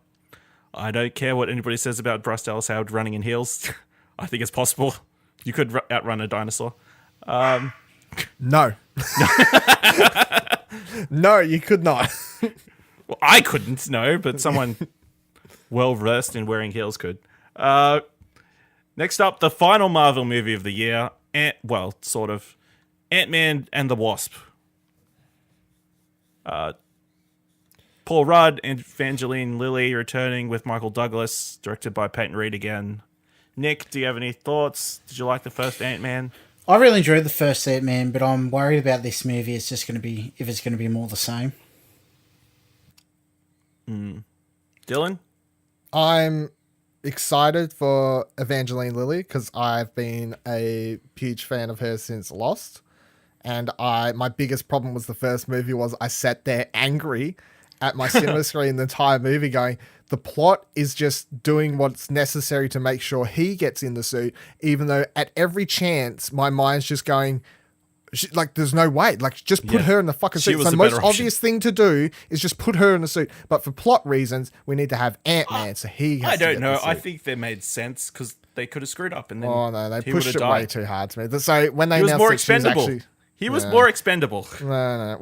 don't care what anybody says about Bryce Dallas Howard running in heels. I think it's possible. You could outrun a dinosaur. No. No, you could not. Well, I couldn't, no, but someone well versed in wearing heels could. Next up, the final Marvel movie of the year. Sort of. Ant-Man and the Wasp. Paul Rudd and Evangeline Lilly returning with Michael Douglas, directed by Peyton Reed again. Nick, do you have any thoughts? Did you like the first Ant-Man? I really enjoyed the first Ant-Man, but I'm worried about this movie. It's just going to be if it's going to be more the same. Dylan? I'm excited for Evangeline Lilly because I've been a huge fan of her since Lost. And my biggest problem was the first movie was I sat there angry at my cinema screen the entire movie going, the plot is just doing what's necessary to make sure he gets in the suit, even though at every chance my mind's just going, there's no way. Like, just put her in the fucking She suit. was So the the most better option. obvious thing to do is just put her in the suit. But for plot reasons, we need to have Ant-Man, so he has I to don't get know. the suit. I think they made sense because they could have screwed up and then Oh no, they he pushed would've it way died. too hard to me. So when they He was announced more that she was expendable. actually, He was more expendable. no.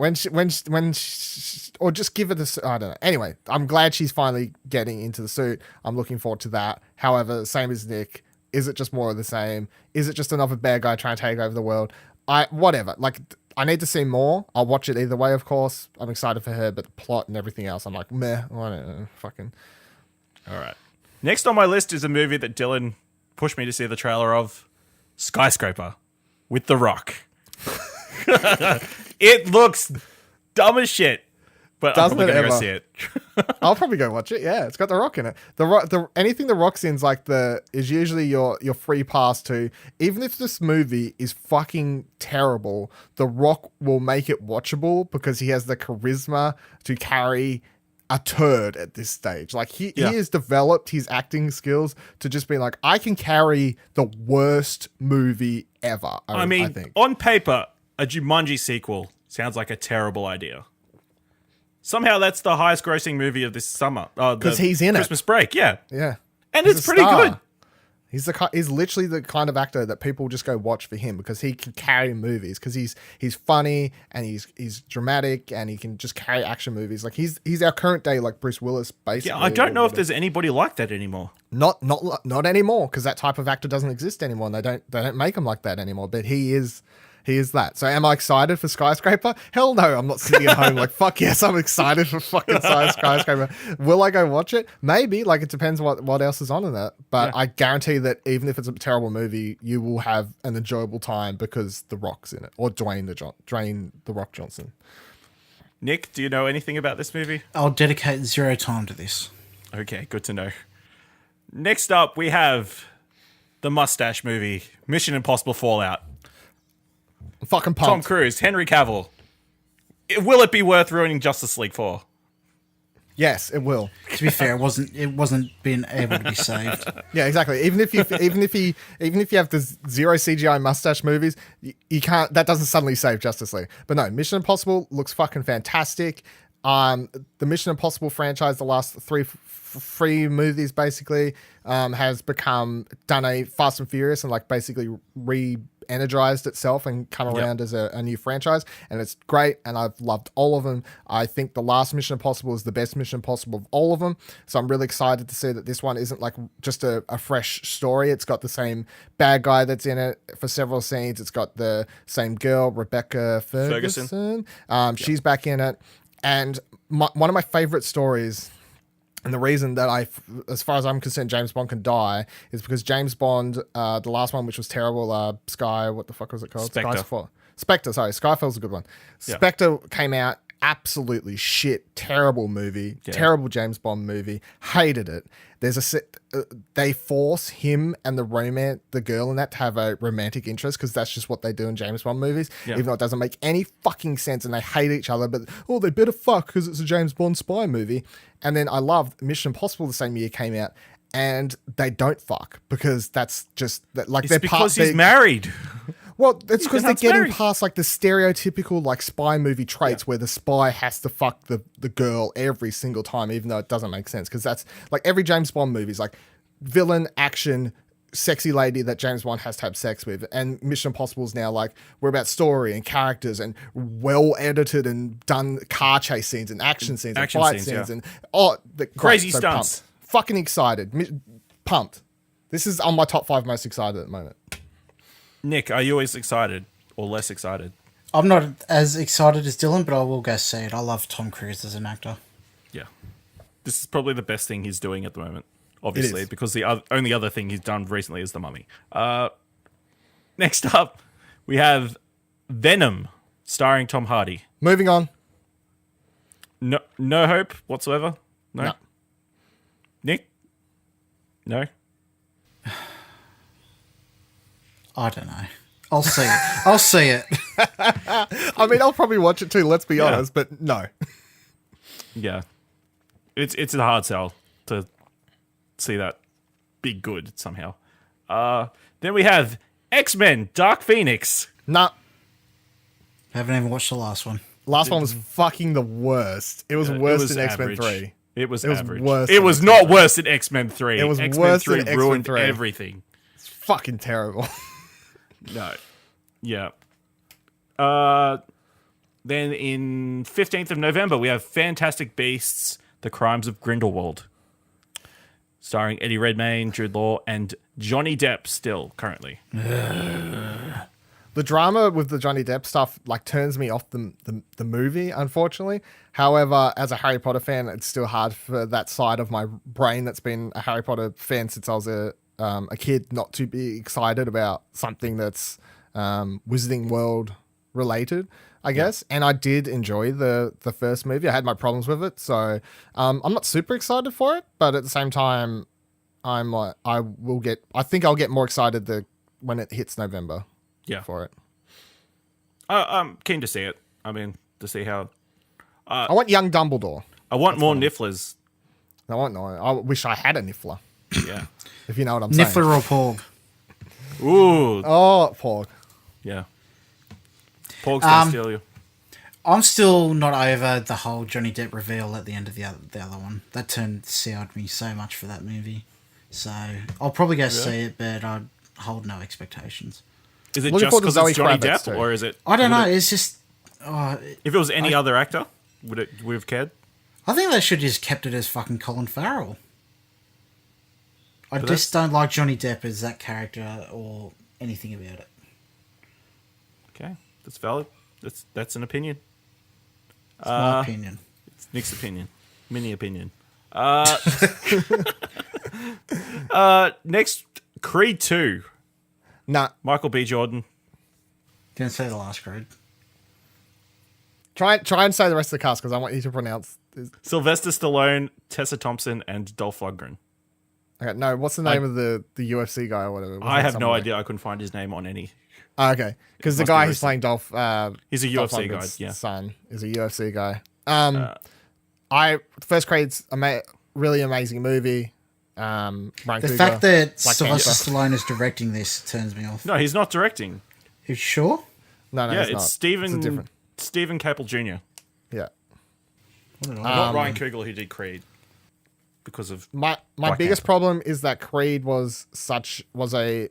Or just give her the. I don't know. Anyway, I'm glad she's finally getting into the suit. I'm looking forward to that. However, same as Nick, is it just more of the same? Is it just another bad guy trying to take over the world? Whatever. Like, I need to see more. I'll watch it either way, of course. I'm excited for her, but the plot and everything else, I'm like, meh. I don't know. Fucking. All right. Next on my list is a movie that Dylan pushed me to see the trailer of, Skyscraper, with The Rock. It looks dumb as shit, but Doesn't I'm probably it going to go ever? see it. I'll probably go watch it. Yeah, it's got The Rock in it. Anything The Rock's in is usually your free pass to. Even if this movie is fucking terrible, The Rock will make it watchable because he has the charisma to carry a turd at this stage. Like he has developed his acting skills to just be like, I can carry the worst movie ever. I I think. on paper, a Jumanji sequel sounds like a terrible idea. Somehow that's the highest grossing movie of this summer. Because he's in Christmas break, yeah. Yeah. And He's it's a pretty star. good. He's literally the kind of actor that people just go watch for him because he can carry movies because he's funny and he's dramatic and he can just carry action movies. Like he's our current day like Bruce Willis basically. Yeah, I don't know if there's anybody like that anymore. not anymore because that type of actor doesn't exist anymore. And they don't make him like that anymore. But he is that. So am I excited for Skyscraper? Hell no, I'm not sitting at home like, fuck yes, I'm excited for fucking Skyscraper. Will I go watch it? Maybe. Like, it depends what else is on in it. But I guarantee that even if it's a terrible movie, you will have an enjoyable time because The Rock's in it. Or Dwayne The Rock Johnson. Nick, do you know anything about this movie? I'll dedicate 0 time to this. Okay, good to know. Next up, we have the mustache movie, Mission Impossible Fallout. I'm fucking Tom pumped. Cruise, Henry Cavill. Will it be worth ruining Justice League for? Yes, it will. To be fair, it wasn't being able to be saved. Yeah, exactly. Even if you have the zero CGI mustache movies, you can't. That doesn't suddenly save Justice League. But no, Mission Impossible looks fucking fantastic. The Mission Impossible franchise, the last three movies basically, has done a Fast and Furious and like basically re-energized itself and come around as a new franchise, and it's great, and I've loved all of them. I think the last Mission Impossible is the best Mission Impossible of all of them, so I'm really excited to see that this one isn't like just a fresh story. It's got the same bad guy that's in it for several scenes. It's got the same girl, Rebecca Ferguson. She's back in it, and one of my favorite stories. And the reason that as far as I'm concerned, James Bond can die is because James Bond, the last one, which was terrible, what the fuck was it called? Spectre, sorry. Skyfall's a good one. Yeah. Spectre came out, absolutely shit, terrible movie, terrible James Bond movie, hated it. They force him and the girl in that to have a romantic interest because that's just what they do in James Bond movies, even though it doesn't make any fucking sense and they hate each other, but they better fuck because it's a James Bond spy movie. And then I loved Mission Impossible the same year came out, and they don't fuck because that's just like It's because he's married. Well, it's because they're That's getting married. past like the stereotypical like spy movie traits where the spy has to fuck the girl every single time, even though it doesn't make sense. Because that's like every James Bond movie is like villain, action, sexy lady that James Bond has to have sex with. And Mission Impossible is now like we're about story and characters and well edited and done car chase scenes and action scenes and fight scenes and Crazy stunts. Pumped. Fucking excited, pumped. This is on my top 5 most excited at the moment. Nick, are you always excited or less excited? I'm not as excited as Dylan, but I will go see it. I love Tom Cruise as an actor. Yeah. This is probably the best thing he's doing at the moment, obviously, is. because the only other thing he's done recently is The Mummy. Next up, we have Venom, starring Tom Hardy. Moving on. No hope whatsoever? No? No. Nick? No? I don't know. I'll see it. I'll see it. I mean, I'll probably watch it too, let's be honest, but no. Yeah. It's a hard sell to see that be good somehow. Then we have X-Men Dark Phoenix. Nah. Haven't even watched the last one. Last one was fucking the worst. It was worse It was than X-Men average. 3. It was was average. worse It than was X-Men not 3. worse than X-Men 3. It was X-Men worse 3 than X-Men ruined 3. everything. It's fucking terrible. No. Yeah. Then in 15th of November, we have Fantastic Beasts, The Crimes of Grindelwald. Starring Eddie Redmayne, Jude Law, and Johnny Depp still, currently. The drama with the Johnny Depp stuff like turns me off the movie, unfortunately. However, as a Harry Potter fan, it's still hard for that side of my brain that's been a Harry Potter fan since I was a kid not to be excited about something that's Wizarding World related, I guess. And I did enjoy the first movie. I had my problems with it, so I'm not super excited for it. But at the same time, I'm like, I think I'll get more excited when it hits November. Yeah. For it. I'm keen to see it. I mean, to see how. I want young Dumbledore. I want more nifflers. I wish I had a niffler. Yeah. If you know what I'm saying. Niffler or Porg? Ooh. Oh, Porg. Yeah. Porg's gonna steal you. I'm still not over the whole Johnny Depp reveal at the end of the other one. That soured me so much for that movie. So I'll probably go see it, but I hold no expectations. Is it Looking just forward to because it's Zoe Johnny Kravitz Depp, too. or is it? I don't know. It's just. If it was any other actor, would we have cared? I think they should have just kept it as fucking Colin Farrell. I But just don't like Johnny Depp as that character or anything about it. Okay, that's valid. That's an opinion. It's my opinion. It's Nick's opinion. Mini opinion. Next, Creed 2. Nah. Michael B. Jordan. Didn't say the last grade. Try and say the rest of the cast because I want you to pronounce this. Sylvester Stallone, Tessa Thompson, and Dolph Lundgren. Okay, no, what's the name of the UFC guy or whatever? I have no idea. I couldn't find his name on any. Oh, okay, because the Must be guy who's recent. playing Dolph, He's a Dolph UFC guy. Lundgren's Yeah. son is a UFC guy. First Creed's really amazing movie. Brian The Coogler, fact that Black Sylvester Panther. Stallone is directing this turns me off. No, he's not directing. You sure? No, Yeah, it's it's not. Stephen It's different. Stephen Capel Jr. Yeah. What did I Not Ryan Coogler who did Creed. Because of My Black biggest Panther. problem is that Creed was a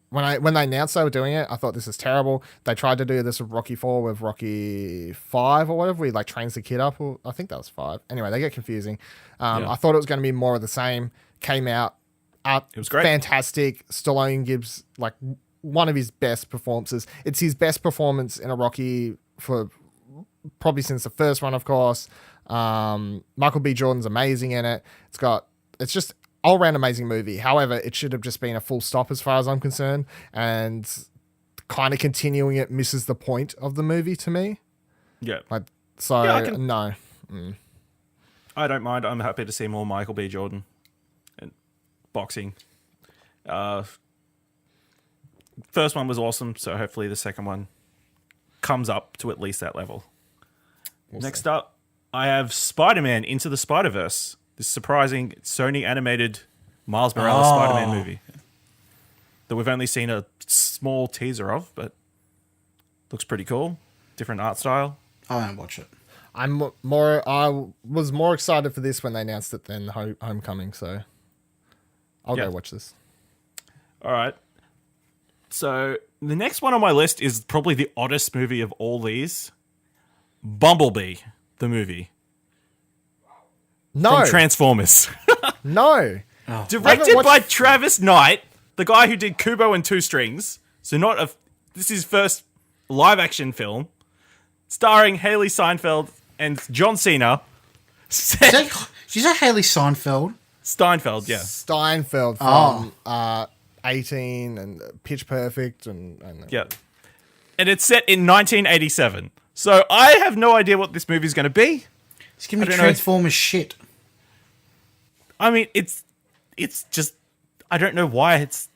when they announced they were doing it, I thought this is terrible. They tried to do this with Rocky 4 with Rocky 5 or whatever. He like trains the kid up. Or, I think that was 5. Anyway, they get confusing. Yeah. I thought it was going to be more of the same. Came out. It was great. Fantastic. Stallone gives like one of his best performances. It's his best performance in a Rocky for probably since the first one, of course. Michael B. Jordan's amazing in it. It's just all around amazing movie. However, it should have just been a full stop as far as I'm concerned, and kind of continuing it misses the point of the movie to me. Yeah. Like, so Yeah, I can- no. I don't mind. I'm happy to see more Michael B. Jordan and boxing. First one was awesome, so hopefully the second one comes up to at least that level. Next up, I have Spider-Man Into the Spider-Verse. This surprising Sony animated Miles Morales Spider-Man movie that we've only seen a small teaser of, but looks pretty cool. Different art style. I won't watch it. I was more excited for this when they announced it than Homecoming, so I'll Yeah. go watch this. All right. So the next one on my list is probably the oddest movie of all these. Bumblebee, the movie. No, From Transformers. no. Directed watched- by Travis Knight, the guy who did Kubo and Two Strings. So this is his first live action film. Starring Haley Steinfeld and John Cena. Did you say Haley Seinfeld? Steinfeld, yeah. Steinfeld from 18 and Pitch Perfect and Yeah. And it's set in 1987. So I have no idea what this movie's going to be. Just give me I don't know. Transformers shit. I mean, it's just, I don't know why it's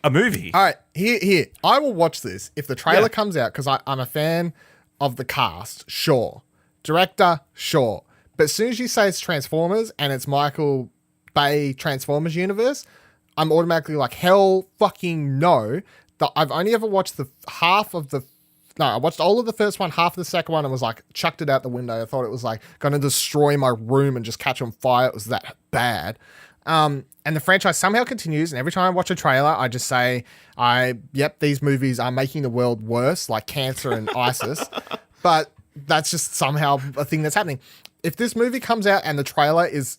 a movie. All right, here. I will watch this if the trailer Yeah. comes out because I'm a fan of the cast. Sure, director. Sure, but as soon as you say it's Transformers and it's Michael Bay Transformers universe, I'm automatically like, hell, fucking no. I've only ever watched I watched all of the first one, half of the second one, and was like, chucked it out the window. I thought it was like going to destroy my room and just catch on fire. It was that bad. And the franchise somehow continues, and every time I watch a trailer, I just say, these movies are making the world worse, like cancer and ISIS. But that's just somehow a thing that's happening. If this movie comes out and the trailer is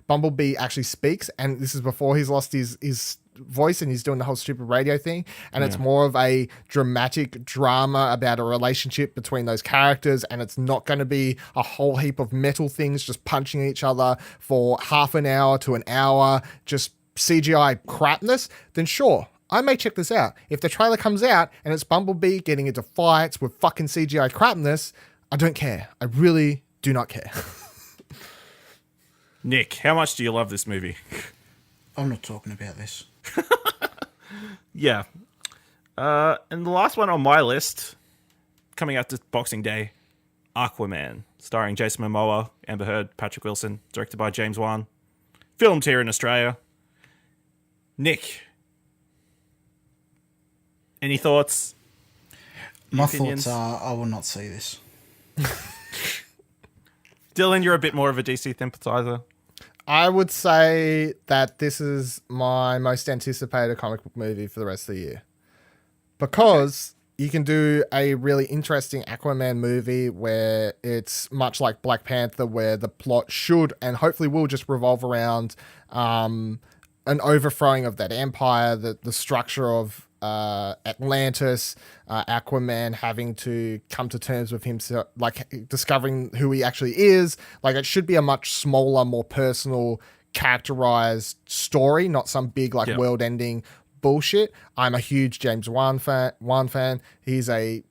Bumblebee actually speaks, and this is before he's lost his voice and he's doing the whole stupid radio thing, and it's more of a dramatic drama about a relationship between those characters, and it's not going to be a whole heap of metal things just punching each other for half an hour to an hour, just CGI crapness, then sure, I may check this out. If the trailer comes out and it's Bumblebee getting into fights with fucking CGI crapness, I don't care. I really do not care. Nick, how much do you love this movie? I'm not talking about this. Yeah. And the last one on my list, coming out this Boxing Day, Aquaman, starring Jason Momoa, Amber Heard, Patrick Wilson, directed by James Wan, filmed here in Australia. Nick, any thoughts? My opinions? thoughts are I will not see this. Dylan, you're a bit more of a DC sympathizer. I would say that this is my most anticipated comic book movie for the rest of the year. Because you can do a really interesting Aquaman movie where it's much like Black Panther, where the plot should and hopefully will just revolve around an overthrowing of that empire, the structure of Atlantis, Aquaman having to come to terms with himself, like discovering who he actually is. Like, it should be a much smaller, more personal, characterized story, not some big world-ending bullshit. I'm a huge James Wan fan. He's a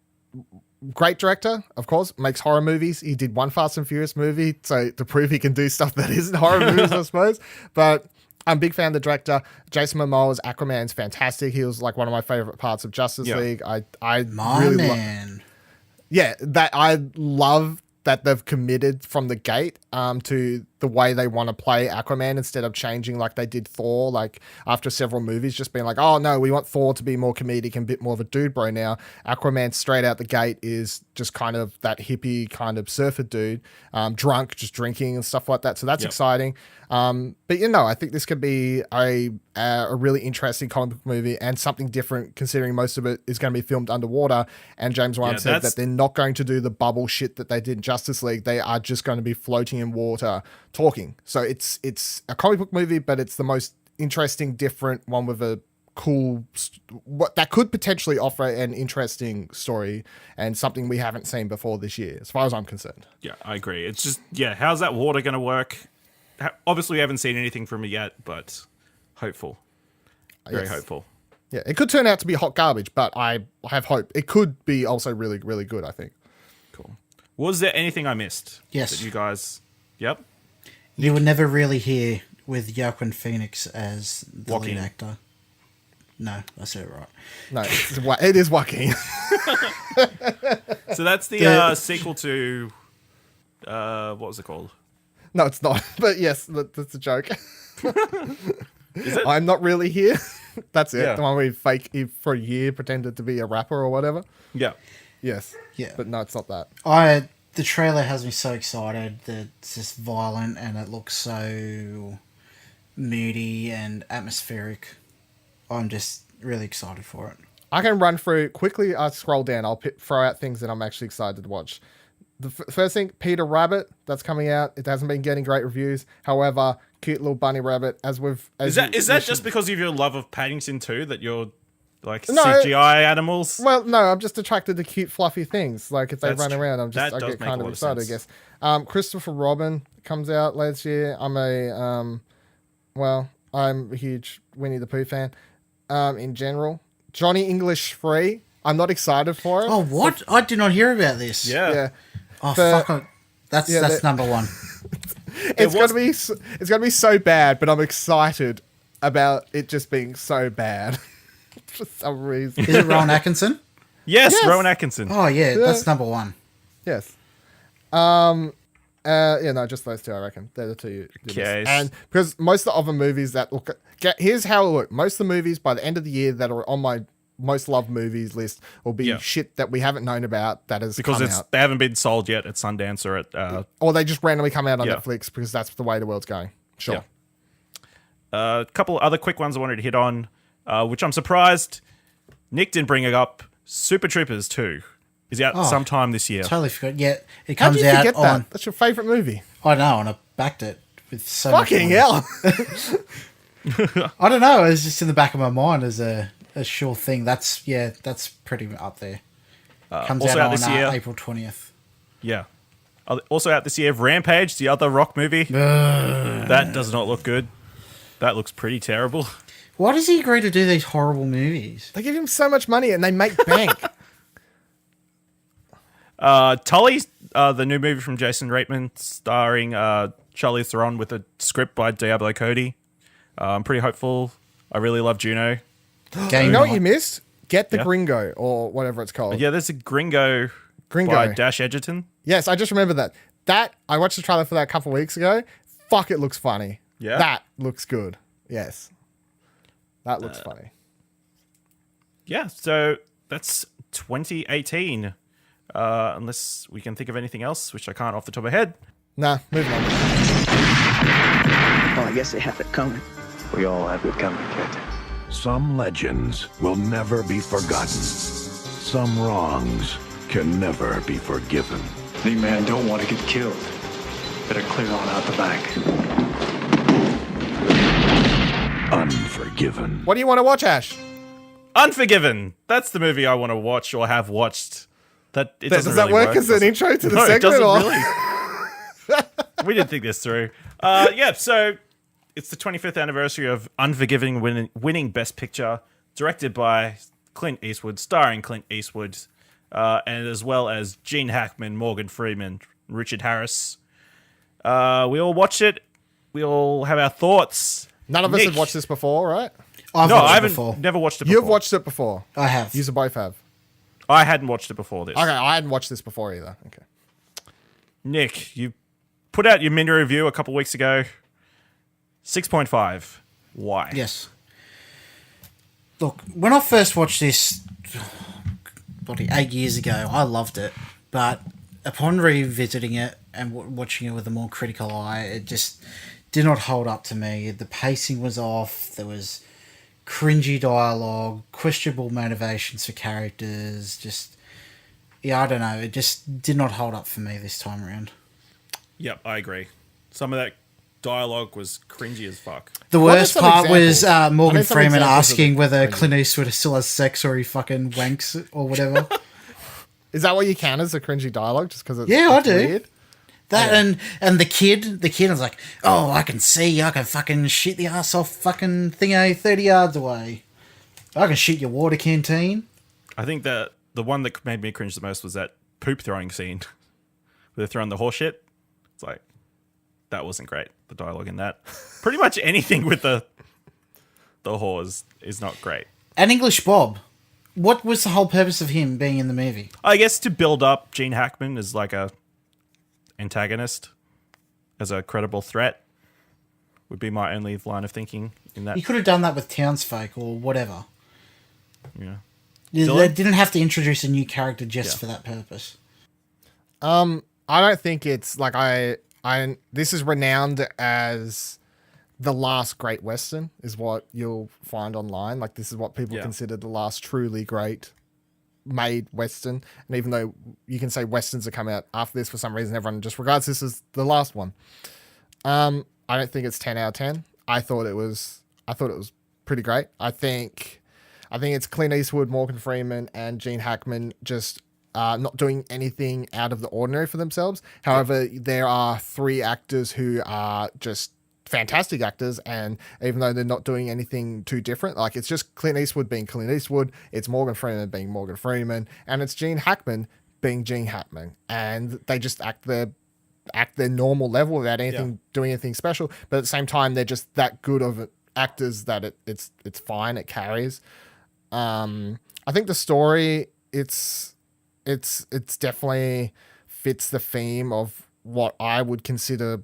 great director, of course, makes horror movies. He did one Fast and Furious movie, so to prove he can do stuff that isn't horror movies, I suppose. But I'm a big fan of the director. Jason Momoa's Aquaman's fantastic. He was like one of my favorite parts of Justice League. I My really man. that I love that they've committed from the gate to the way they want to play Aquaman instead of changing like they did Thor, like after several movies just being like, oh no, we want Thor to be more comedic and a bit more of a dude bro now. Aquaman straight out the gate is just kind of that hippie kind of surfer dude, drunk, just drinking and stuff like that. So that's exciting. But I think this could be a really interesting comic book movie and something different considering most of it is going to be filmed underwater. And James Wan said that they're not going to do the bubble shit that they did in Justice League. They are just going to be floating in water talking. So it's a comic book movie, but it's the most interesting, different one with a cool, what that could potentially offer an interesting story and something we haven't seen before this year, as far as I'm concerned. Yeah, I agree. It's just, how's that water going to work? Obviously, we haven't seen anything from it yet, but hopeful. Very hopeful. Yeah, it could turn out to be hot garbage, but I have hope. It could be also really, really good, I think. Cool. Was there anything I missed? Yes. That you guys... Yep. You would never really hear with Joaquin Phoenix as the Joaquin. lead actor. No, I said it right. No, it is Joaquin. So that's the sequel to... what was it called? No, it's not. But yes, that's a joke. Is it? I'm not really here. That's it. Yeah. The one where he for a year pretended to be a rapper or whatever. Yeah. Yes. Yeah. But no, it's not that. The trailer has me so excited that it's just violent and it looks so moody and atmospheric. I'm just really excited for it. I can run through quickly. I'll scroll down. I'll throw out things that I'm actually excited to watch. The first thing, Peter Rabbit, that's coming out. It hasn't been getting great reviews. However, cute little bunny rabbit. Is that just because of your love of Paddington 2 that you're like No, CGI animals? Well, no, I'm just attracted to cute, fluffy things. Like if they That's run true. around, I That get does make kind a of lot of excited, I sense. guess. Christopher Robin comes out later this year. I'm a huge Winnie the Pooh fan. In general, Johnny English 3. I'm not excited for it. Oh, what? I did not hear about this. Yeah. Oh, But- fuck. That's number one. It's gonna be so bad, but I'm excited about it just being so bad for some reason. Is it Rowan Atkinson? Yes, Yes. Rowan Atkinson. Oh, yeah, that's number one. Yes. Just those two, I reckon. They're the two. You missed. Okay. And because most of the other movies that look, here's how it look. Most of the movies by the end of the year that are on my most loved movies list will be shit that we haven't known about that has Because come out. they haven't been sold yet at Sundance or at... Or they just randomly come out on Yeah. Netflix because that's the way the world's going. Sure. A couple of other quick ones I wanted to hit on, which I'm surprised Nick didn't bring it up. Super Troopers 2 is out sometime this year. Totally forgot. Yeah, it How comes do you out forget that? on... That's your favorite movie. I know, and I backed it with so much Fucking money. hell. I don't know. It was just in the back of my mind as a sure thing. That's pretty up there. Comes also out out this on year. April 20th. Yeah. Also out this year, Rampage, the other rock movie. That does not look good. That looks pretty terrible. Why does he agree to do these horrible movies? They give him so much money and they make bank. Tully, the new movie from Jason Reitman, starring Charlize Theron with a script by Diablo Cody. I'm pretty hopeful. I really love Juno. Game You know what night. you missed? Get the Yeah. Gringo or whatever it's called. Yeah, there's a Gringo, Gringo. by Dash Edgerton. Yes, I just remember that. I watched the trailer for that a couple of weeks ago. Fuck, it looks funny. Yeah? That looks good. Yes. That looks funny. Yeah, so that's 2018. Unless we can think of anything else, which I can't off the top of my head. Nah, moving on. Well, I guess they have it coming. We all have it coming, kid. Some legends will never be forgotten. Some wrongs can never be forgiven. Any man don't want to get killed. Better clear on out the back. Unforgiven. What do you want to watch, Ash? Unforgiven. That's the movie I want to watch or have watched. That it Does doesn't that really work as an does it? intro to the No, it segment? doesn't or? really. We didn't think this through. Yeah, so it's the 25th anniversary of Unforgiven winning Best Picture, directed by Clint Eastwood, starring Clint Eastwood, and as well as Gene Hackman, Morgan Freeman, Richard Harris. We all watched it. We all have our thoughts. None of us Nick. have watched this before, right? I've No, watched I it haven't. before. Never watched it before. You've watched it before. I have. You both have. I hadn't watched it before this. Okay, I hadn't watched this before either. Okay. Nick, you put out your mini review a couple weeks ago. 6.5. Why? Yes. Look, when I first watched this, bloody 8 years ago, I loved it. But upon revisiting it and watching it with a more critical eye, it just did not hold up to me. The pacing was off. There was cringy dialogue, questionable motivations for characters. Just, yeah, I don't know. It just did not hold up for me this time around. Yep, I agree. Some of that dialogue was cringy as fuck. The What are worst some part was examples? I Morgan need some Freeman examples of asking whether cringy. Clint Eastwood still has sex or he fucking wanks or whatever. Is that what you count as a cringy dialogue? Just because it's Yeah, I it's do. weird? That and the kid was like, oh, I can see, I can fucking shit the ass off fucking thingo 30 yards away. I can shoot your water canteen. I think that the one that made me cringe the most was that poop throwing scene where they're throwing the horse shit. It's like, that wasn't great. The dialogue in that. Pretty much anything with the whores is not great. And English Bob. What was the whole purpose of him being in the movie? I guess to build up Gene Hackman as like a antagonist, as a credible threat, would be my only line of thinking in that. You could have done that with Townsfolk or whatever. Yeah. They Dylan? didn't have to introduce a new character just for that purpose. I don't think it's like this is renowned as the last great Western is what you'll find online. Like this is what people Yeah. consider the last truly great made Western. And even though you can say Westerns have come out after this, for some reason everyone just regards this as the last one. I don't think it's 10 out of 10. I thought it was pretty great. I think it's Clint Eastwood, Morgan Freeman, and Gene Hackman just not doing anything out of the ordinary for themselves. However, there are three actors who are just fantastic actors, and even though they're not doing anything too different, like it's just Clint Eastwood being Clint Eastwood, it's Morgan Freeman being Morgan Freeman, and it's Gene Hackman being Gene Hackman, and they just act their normal level without anything doing anything special. But at the same time, they're just that good of actors that it's fine, it carries. I think the story it's definitely fits the theme of what I would consider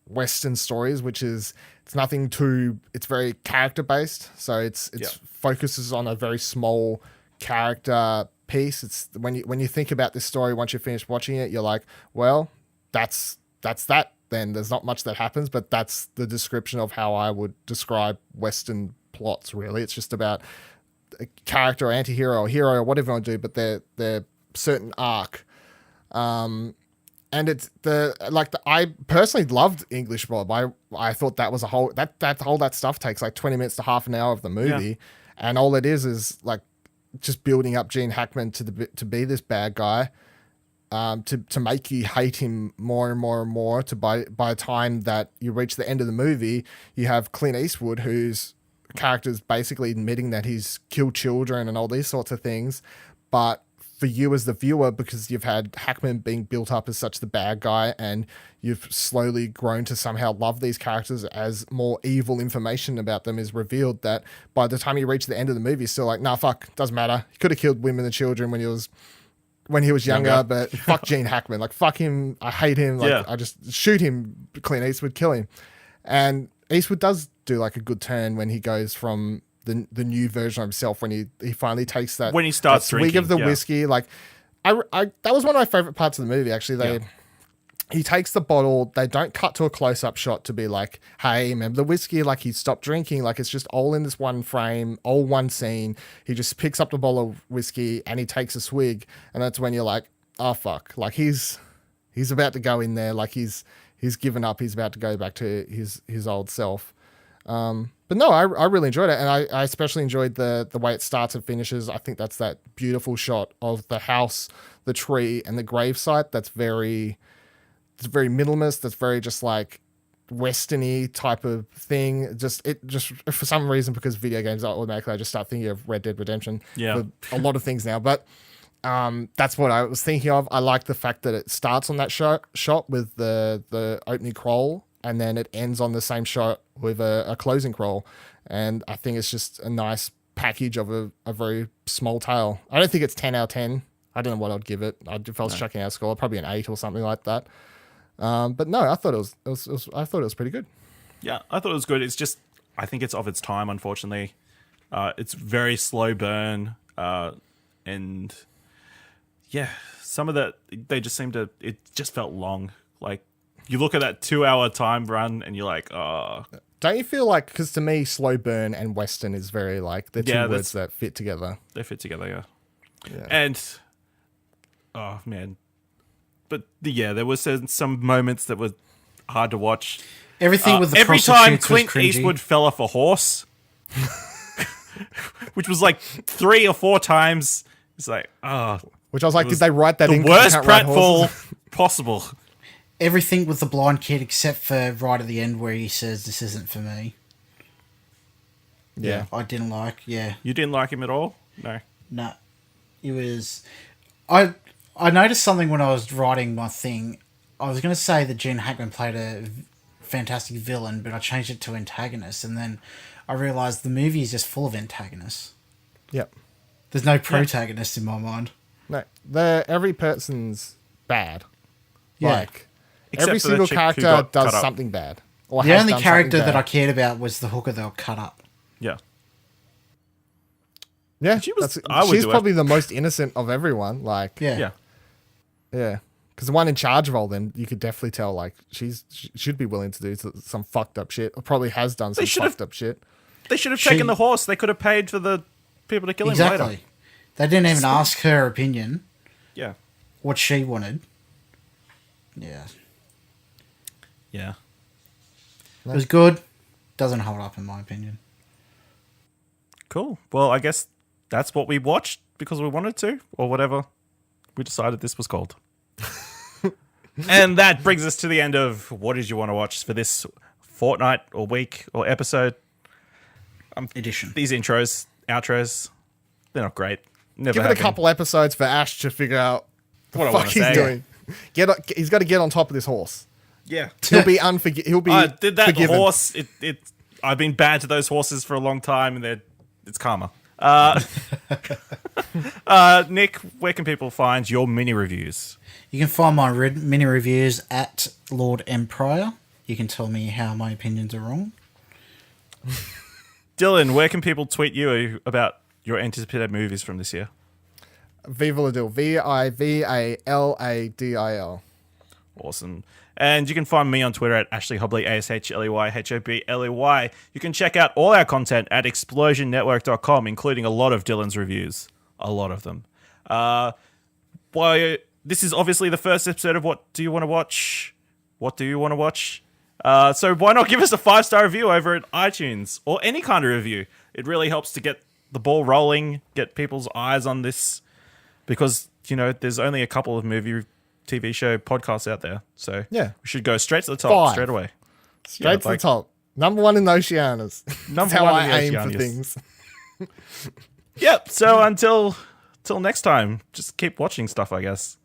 Western stories, which is it's very character based. So it's focuses on a very small character piece. It's when you think about this story, once you finish watching it, you're like, well, that's that. Then there's not much that happens, but that's the description of how I would describe Western plots. Really, it's just about a character, or anti-hero, or hero, or whatever you want to do, but they're certain arc. And it's I personally loved English Bob. I thought that was that stuff takes like 20 minutes to half an hour of the movie, and all it is like just building up Gene Hackman to be this bad guy, to make you hate him more and more and more. To by the time that you reach the end of the movie, you have Clint Eastwood, who's characters basically admitting that he's killed children and all these sorts of things. But for you as the viewer, because you've had Hackman being built up as such the bad guy, and you've slowly grown to somehow love these characters as more evil information about them is revealed, that by the time you reach the end of the movie, you're still like, nah, fuck, doesn't matter. He could have killed women and children when he was younger, but fuck Gene Hackman. Like, fuck him. I hate him. Like, I just shoot him. Clint Eastwood, kill him. And Eastwood does do like a good turn when he goes from the new version of himself, when he finally takes that, when he starts swig drinking of the whiskey. Like, I that was one of my favorite parts of the movie, actually. He takes the bottle. They don't cut to a close-up shot to be like, hey, remember the whiskey? Like, he stopped drinking. Like, it's just all in this one frame, all one scene. He just picks up the bottle of whiskey and he takes a swig. And that's when you're like, oh, fuck. Like, he's about to go in there. Like, he's given up. He's about to go back to his old self. But no, I really enjoyed it. And I especially enjoyed the way it starts and finishes. I think that's that beautiful shot of the house, the tree, and the gravesite. It's very minimalist. That's very just like Western-y type of thing. Just for some reason, because video games are automatically, I just start thinking of Red Dead Redemption for a lot of things now. But that's what I was thinking of. I like the fact that it starts on that shot with the opening crawl, and then it ends on the same shot with a closing crawl. And I think it's just a nice package of a very small tale. I don't think it's 10 out of 10. I don't know what I'd give it. If I was chucking out a score, probably an 8 or something like that. But no, I thought it was pretty good. Yeah, I thought it was good. It's just, I think it's of its time, unfortunately. It's very slow burn. And yeah, some of that, they just seem to, it just felt long. Like, you look at that 2-hour time run and you're like, oh. Don't you feel like, because to me, slow burn and Western is very like, they're two words that fit together. They fit together, yeah. And, oh man. But there was some moments that were hard to watch. Everything with the every time prostitutes Clint was cringy. Eastwood fell off a horse, which was like 3 or 4 times. It's like, which I was like, did they write that the in? 'Cause you worst can't ride horses? pratfall possible. Everything with the blind kid, except for right at the end where he says, "This isn't for me." Yeah, I didn't like. Yeah, You didn't like him at all? No. no, it was. I noticed something when I was writing my thing. I was going to say that Gene Hackman played a fantastic villain, but I changed it to antagonist, and then I realised the movie is just full of antagonists. Yep. There's no protagonist in my mind. No, every person's bad. Yeah. Like, Except every for the single chick who character got does cut up. something bad. Or The has only done character something that I bad. cared about was the hooker they'll cut up. Yeah. Yeah, She was- that's- I would she's do it. probably the most innocent of everyone. Like, Yeah. yeah. Because the one in charge of all them, you could definitely tell, like, she should be willing to do some fucked up shit, or probably has done some should've- fucked up shit. They should have taken the horse. They could have paid for the people to kill him Exactly. later. They didn't even ask her opinion, Yeah. what she wanted. Yeah. Yeah. It was good. Doesn't hold up in my opinion. Cool. Well, I guess that's what we watched because we wanted to, or whatever we decided this was called. And that brings us to the end of what did you want to watch for this fortnight or week or episode. Edition. These intros, outros, they're not great. Never Give it a have been. couple episodes for Ash to figure out What I fuck wanna he's say. doing. He's got to get on top of this horse. Yeah. He'll be He'll be I did that forgiven. horse. I've been bad to those horses for a long time, and it's karma. Nick, where can people find your mini reviews? You can find my mini reviews at Lord Empire. You can tell me how my opinions are wrong. Dylan, where can people tweet you about your anticipated movies from this year? Viva la Dil. VIVALADIL. Awesome. And you can find me on Twitter at Ashley Hobley, ASHLEY. You can check out all our content at explosionnetwork.com, including a lot of Dylan's reviews. A lot of them. This is obviously the first episode of What Do You Want to Watch? What do you want to watch? So why not give us a 5-star review over at iTunes or any kind of review? It really helps to get the ball rolling, get people's eyes on this, because, there's only a couple of movie, TV show podcasts out there. So Yeah. we should go straight to the top 5. straight away. Straight to the top. Number one in the Oceanas. That's how one I in the aim for Oceanias. things. Yep. So until next time, just keep watching stuff, I guess.